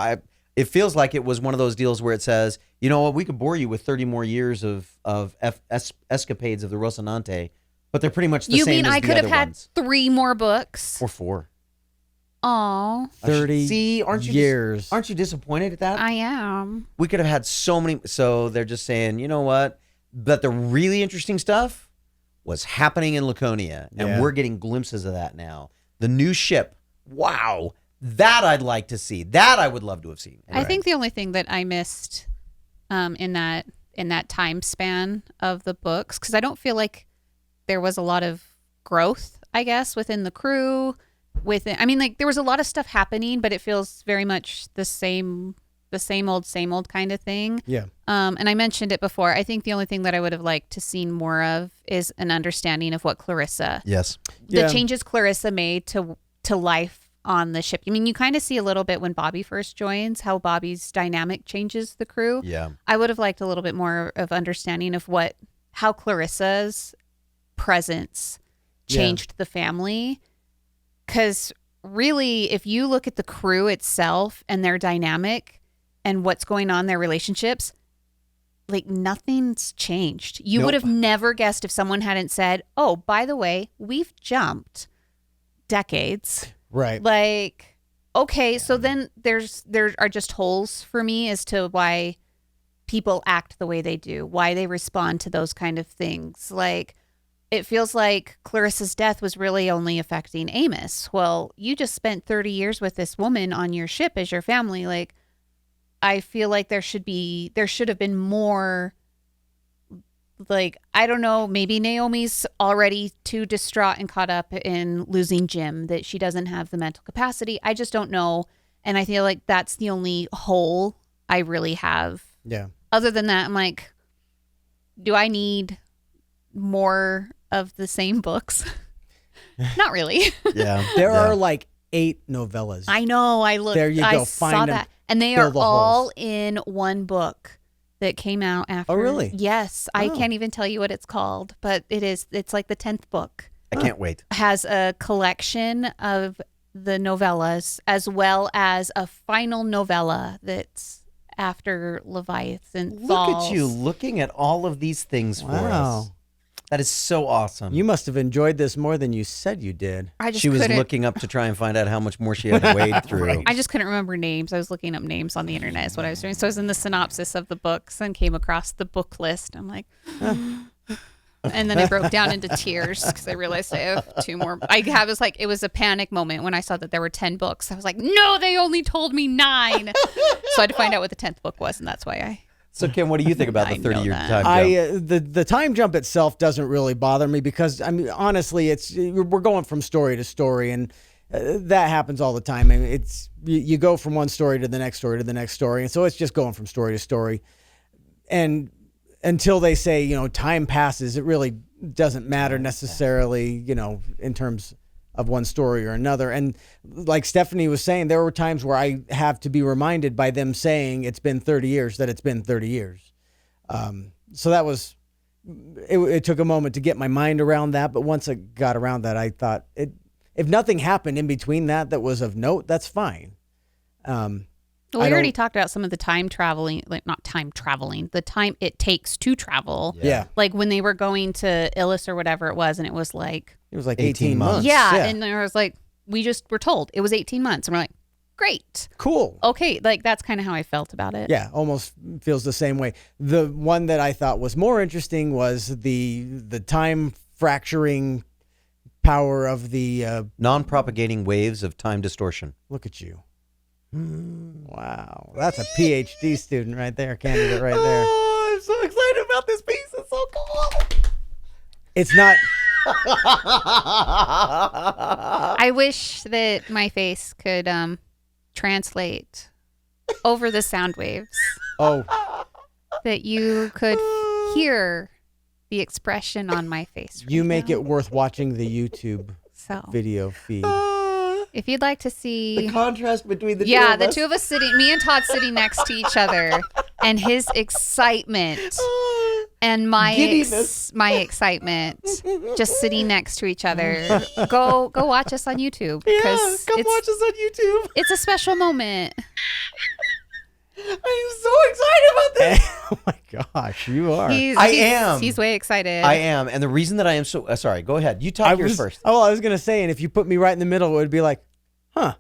It feels like it was one of those deals where it says, you know what, we could bore you with 30 more years of escapades of the Rocinante, but they're pretty much the You same mean as I the could have other had ones. 3 more books? Or 4. Oh, 30 See, aren't you years. aren't you disappointed at that? I am. We could have had so many. So they're just saying, you know what? But the really interesting stuff was happening in Laconia, and Yeah. we're getting glimpses of that now. The new ship. Wow. That I'd like to see. That I would love to have seen. I think the only thing that I missed in that time span of the books, because I don't feel like there was a lot of growth, I guess, within the crew. There was a lot of stuff happening, but it feels very much the same old kind of thing. Yeah. And I mentioned it before. I think the only thing that I would have liked to seen more of is an understanding of what Clarissa, Yes. the changes Clarissa made to life on the ship. I mean, you kind of see a little bit when Bobby first joins, how Bobby's dynamic changes the crew. Yeah. I would have liked a little bit more of understanding of how Clarissa's presence changed the family. Because really, if you look at the crew itself and their dynamic and what's going on in their relationships, like nothing's changed. You Nope. would have never guessed if someone hadn't said, "Oh, by the way, we've jumped decades." Right. Like, okay, so then there are just holes for me as to why people act the way they do, why they respond to those kind of things. Like, it feels like Clarissa's death was really only affecting Amos. Well, you just spent 30 years with this woman on your ship as your family. Like, I feel like there should have been more. Like, I don't know, maybe Naomi's already too distraught and caught up in losing Jim that she doesn't have the mental capacity. I just don't know. And I feel like that's the only hole I really have. Yeah. Other than that, I'm like, do I need more of the same books? Not really. Yeah. There are like 8 novellas. I know. I looked. There you I go. saw Find 'em. that. And they Fill are the all holes. in one book that came out after. Oh, really? Yes. I Oh. can't even tell you what it's called, but it's like the 10th book. I can't wait. Has a collection of the novellas as well as a final novella that's after Leviathan Look Falls. at you looking at all of these things for us. Wow. That is so awesome. You must have enjoyed this more than you said you did. She was looking up to try and find out how much more she had to wade through. I just couldn't remember names. I was looking up names on the internet is what I was doing. So I was in the synopsis of the books and came across the book list. I'm like, and then I broke down into tears because I realized I have 2 more. It was a panic moment when I saw that there were 10 books. I was like, no, they only told me 9. So I had to find out what the 10th book was, and that's why I... So, Kenn, what do you think about the 30-year time jump? The time jump itself doesn't really bother me because, I mean, honestly, we're going from story to story, and that happens all the time. I mean, you go from one story to the next story to the next story, and so it's just going from story to story. And until they say, time passes, it really doesn't matter necessarily, in terms of one story or another. And like Stephanie was saying, there were times where I have to be reminded by them saying it's been 30 years that it's been 30 years. So that was, it took a moment to get my mind around that. But once I got around that, I thought if nothing happened in between that was of note, that's fine. We already talked about some of the time traveling, like not time traveling, the time it takes to travel. Yeah. Like when they were going to Illis or whatever it was, and it was like 18 months. Yeah. And there was like, we just were told it was 18 months. And we're like, great. Cool. Okay. Like that's kind of how I felt about it. Yeah. Almost feels the same way. The one that I thought was more interesting was the time fracturing power of the non-propagating waves of time distortion. Look at you. Wow. That's a PhD student right there, candidate right there. Oh, I'm so excited about this piece. It's so cool. It's not... I wish that my face could translate over the sound waves. Oh. That you could hear the expression on my face. You make it worth watching the YouTube video feed. If you'd like to see the contrast between the two of us. Yeah, the two of us sitting, me and Todd sitting next to each other, and his excitement and my excitement just sitting next to each other. Go watch us on YouTube. Yeah, come watch us on YouTube. It's a special moment. I'm so excited about this. Oh my gosh, you are. He's way excited. I am. And the reason that I am so sorry, go ahead. You talk yours first. Oh, I was going to say, and if you put me right in the middle, it would be like, huh.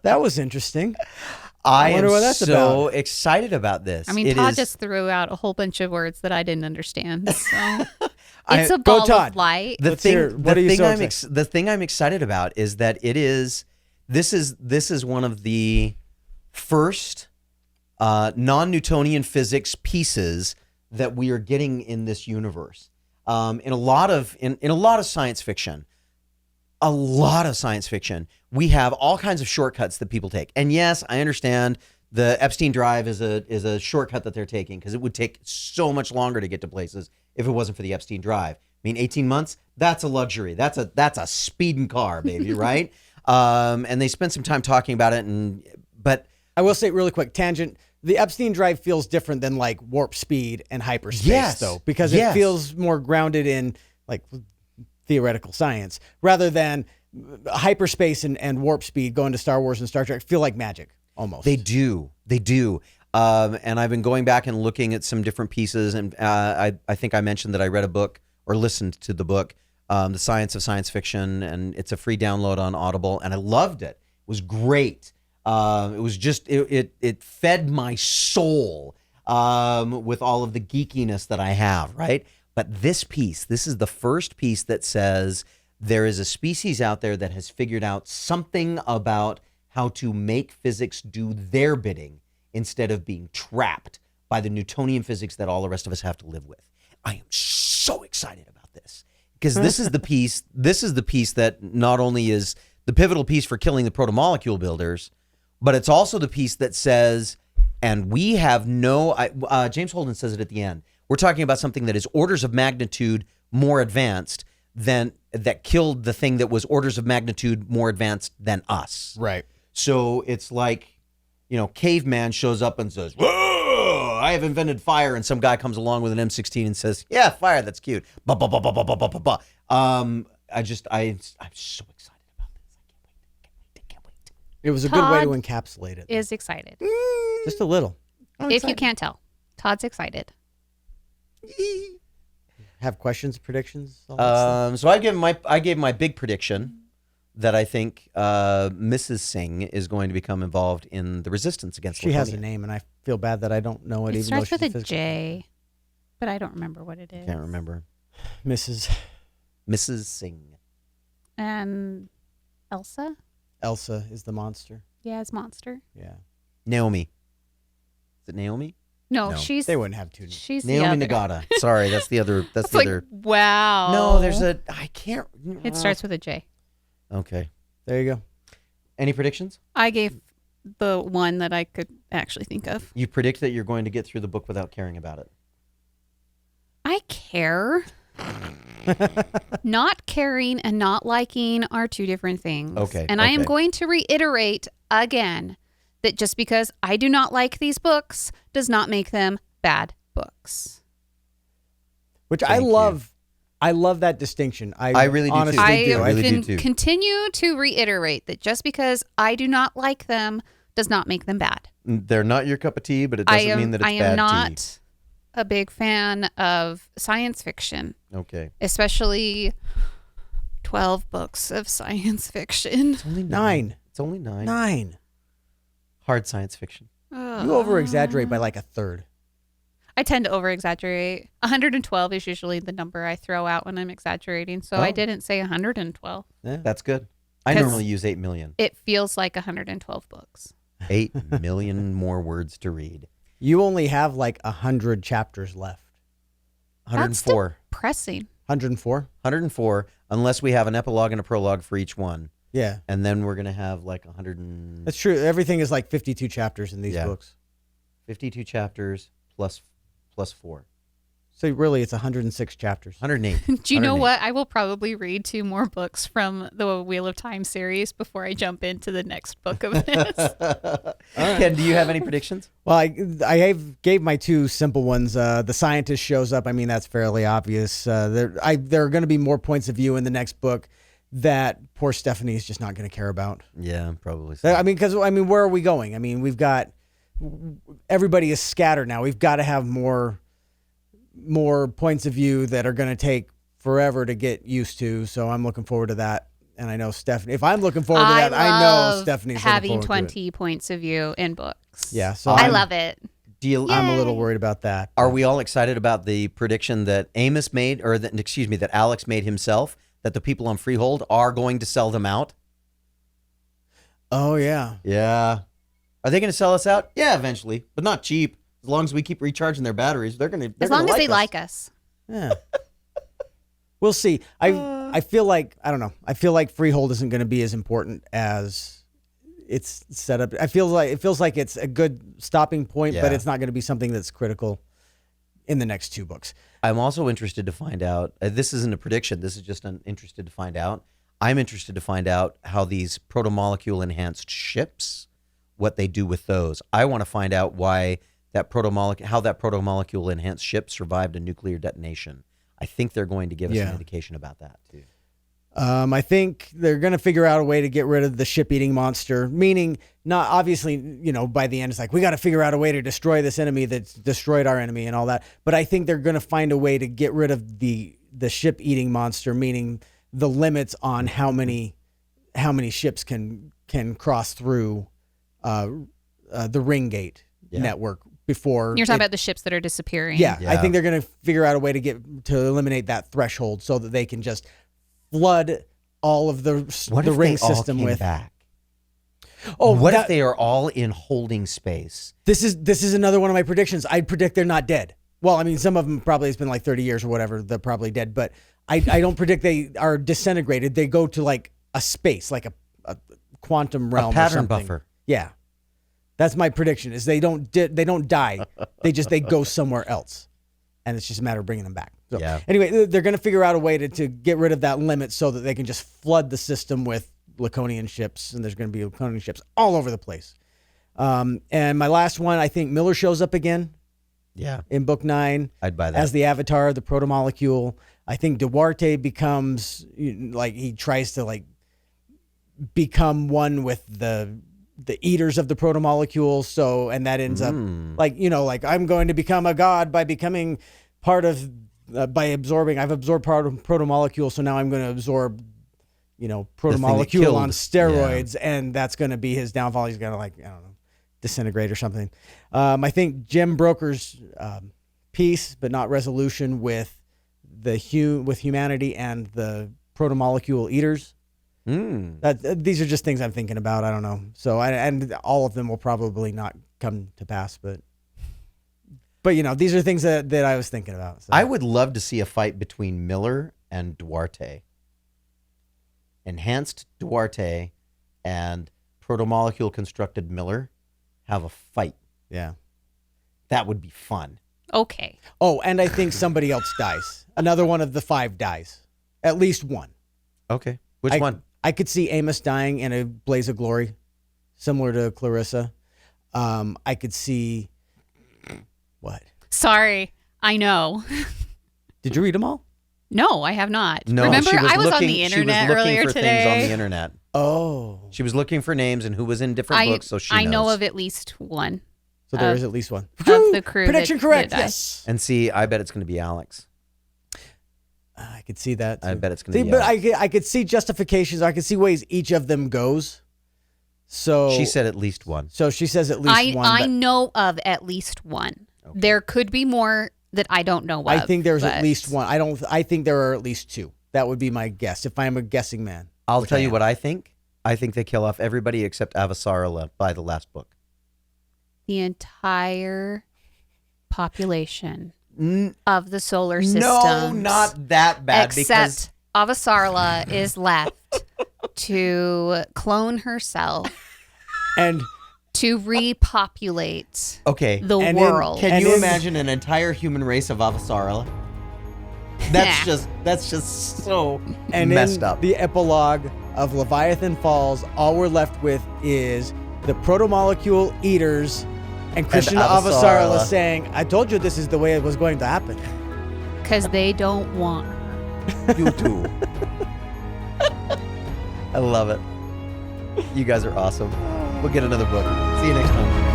That was interesting. I am so excited about this. I mean, Todd just threw out a whole bunch of words that I didn't understand. So it's a ball of light. The thing I'm excited about is that this is one of the first non-Newtonian physics pieces that we are getting in this universe. In a lot of science fiction, we have all kinds of shortcuts that people take. And yes, I understand the Epstein drive is a shortcut that they're taking because it would take so much longer to get to places if it wasn't for the Epstein drive. I mean, 18 months, that's a luxury. That's a speeding car, baby, right? And they spent some time talking about it, but I will say really quick tangent. The Epstein drive feels different than like warp speed and hyperspace, though, because it feels more grounded in like theoretical science rather than hyperspace and warp speed going to Star Wars and Star Trek feel like magic almost. They do. And I've been going back and looking at some different pieces, and I think I mentioned that I read a book or listened to the book, The Science of Science Fiction, and it's a free download on Audible, and I loved it. It was great. It was just, it fed my soul with all of the geekiness that I have, right? But this is the first piece that says there is a species out there that has figured out something about how to make physics do their bidding instead of being trapped by the Newtonian physics that all the rest of us have to live with. I am so excited about this because this is the piece that not only is the pivotal piece for killing the protomolecule builders, but it's also the piece that says, and we have James Holden says it at the end, we're talking about something that is orders of magnitude more advanced than that killed the thing that was orders of magnitude more advanced than us. Right. So it's like, caveman shows up and says, "Whoa, I have invented fire," and some guy comes along with an M16 and says, "Yeah, fire, that's cute." I'm so excited about this. I can't wait. It was a good way to encapsulate it. Is excited. Just a little. If you can't tell, Todd's excited. Have questions, predictions? All that stuff? So I gave my big prediction that I think Mrs. Singh is going to become involved in the resistance against She has a Laconia. name, and I feel bad that I don't know it, It even though starts she's with a physical. J, but I don't remember what it is. Can't remember. Mrs. Singh. And Elsa? Elsa is the monster. Yeah, it's Monster. Yeah. Naomi. Is it Naomi? No, No. she's They wouldn't have two. she's Naomi the other. Nagata. Sorry, that's the other. That's It's the like, other. wow. No, there's I can't. It starts with a J. Okay. There you go. Any predictions? I gave the one that I could actually think of. You predict that you're going to get through the book without caring about it. I care. Not caring and not liking are two different things. Okay, And I am okay. going to reiterate again that just because I do not like these books does not make them bad books. Which I Thank you. love. I love that distinction. I really do too. honestly I do. I really can do too. continue to reiterate that just because I do not like them does not make them bad. They're not your cup of tea, but it doesn't mean that it's I bad am not a big fan of science fiction, tea. Okay. especially 12 books of science fiction. It's only 9. It's only 9. 9. Hard science fiction. You over exaggerate by like a third. I tend to over exaggerate. 112 is usually the number I throw out when I'm exaggerating, so I Oh. didn't say 112. Yeah. That's good. I 'Cause- normally use 8 million. It feels like 112 books. 8 million more words to read. You only have like 100 chapters left. 104. Pressing. 104? 104, unless we have an epilogue and a prologue for each one. Yeah. And then we're going to have like 152 That's true. Everything is like 52 chapters in these Yeah. books. chapters plus 4. So really, it's 106 chapters. 108. Do you know 108. what? I will probably read 2 more books from the Wheel of Time series before I jump into the next book of this. Ken, do you have any predictions? Well, gave my 2 simple ones. The scientist shows up. I mean, that's fairly obvious. There are going to be more points of view in the next book that poor Stephanie is just not going to care about. Yeah, probably so. I mean, because where are we going? I mean, we've got everybody is scattered now. We've got to have more points of view that are going to take forever to get used to. So I'm looking forward to that. And I know Stephanie. If I'm looking forward to that, I know love Stephanie's having looking forward 20 points of view in books. Yeah, so I I'm- love it. Do you, to it. I'm a little worried about that. Are we all excited about the prediction that Amos made, or that, excuse me, that Alex made himself, that the people on Freehold are going to sell them out? Oh yeah. Yeah. Are they going to sell us out? Yeah, eventually, but not cheap. As long as we keep recharging their batteries, they're going to. As long as they like us. Yeah. We'll see. I feel like I don't know. I feel like Freehold isn't going to be as important as it's set up. It feels like it's a good stopping point, but Yeah. it's not going to be something that's critical in the next 2 books. I'm also interested to find out. This isn't a prediction. This is just an interested to find out. I'm interested to find out how these protomolecule enhanced ships, what they do with those. I want to find out why how that protomolecule enhanced ship survived a nuclear detonation. I think they're going to give us an indication about that too. I think they're going to figure out a way to get rid of the ship-eating monster, meaning not obviously, by the end, it's like, we got to figure out a way to destroy this enemy that's destroyed our enemy and all that. But I think they're going to find a way to get rid of the ship-eating monster, meaning the limits on how many ships can cross through the ring gate network before. You're talking about the ships that are disappearing. Yeah, I Yeah. think they're going to figure out a way to eliminate that threshold so that they can just flood all of the What if ring they all system came with. back? Oh, What if they are all in holding space? This is another one of my predictions. I predict they're not dead. Well, I mean, some of them probably it's been like 30 years or whatever. They're probably dead, but I don't predict they are disintegrated. They go to like a space, like a quantum realm, A pattern or something. buffer. Yeah, that's my prediction. Is they don't die. They go somewhere else, and it's just a matter of bringing them back. So Yeah. anyway, they're going to figure out a way to get rid of that limit so that they can just flood the system with Laconian ships, and there's going to be Laconian ships all over the place. And my last one, I think Miller shows up again Yeah, in book 9 I'd buy that. as the Avatar, the protomolecule. I think Duarte becomes like he tries to like become one with the eaters of the protomolecule. So and that ends up like like I'm going to become a god by becoming part of by absorbing. I've absorbed part of protomolecule, so now I'm going to absorb, protomolecule killed. on steroids, and that's going to be his downfall. He's going to disintegrate or something. I think Jim Broker's peace, but not resolution with with humanity and the protomolecule eaters. These are just things I'm thinking about. I don't know. So and all of them will probably not come to pass, but these are things that I was thinking about. So. I would love to see a fight between Miller and Duarte. Enhanced Duarte and protomolecule constructed Miller have a fight. Yeah. That would be fun. Okay. Oh, and I think somebody else dies. Another one of the 5 dies. At least one. Okay. Which one? I could see Amos dying in a blaze of glory, similar to Clarissa. I could see... What? Sorry. I know. Did you read them all? No, I have not. No, Remember, she was I was looking, on the internet she was looking earlier for today. things on the internet. Oh. She was looking for names and who was in different books, so she knows. I know of at least one. So there is at least one. Of the crew. Prediction correct. That died. Yes. And see, I bet it's going to be Alex. I could see that. Too. I bet it's going to be but Alex. I could see justifications. I could see ways each of them goes. So She said at least one. So she says at least one. I know of at least one. Okay. There could be more that I don't know of. I think there's at least one. I think there are at least 2. That would be my guess if I'm a guessing man. I'll tell you what I think. I think they kill off everybody except Avasarala by the last book. The entire population of the solar system. No, not that bad. Except Avasarala is left to clone herself and to repopulate the and world. Can you imagine an entire human race of Avasarala? That's just so messed up. The epilogue of Leviathan Falls, all we're left with is the protomolecule eaters and Christian Avasarala saying, I told you this is the way it was going to happen. Because they don't want her. You too. I love it. You guys are awesome. We'll get another book. See you next time.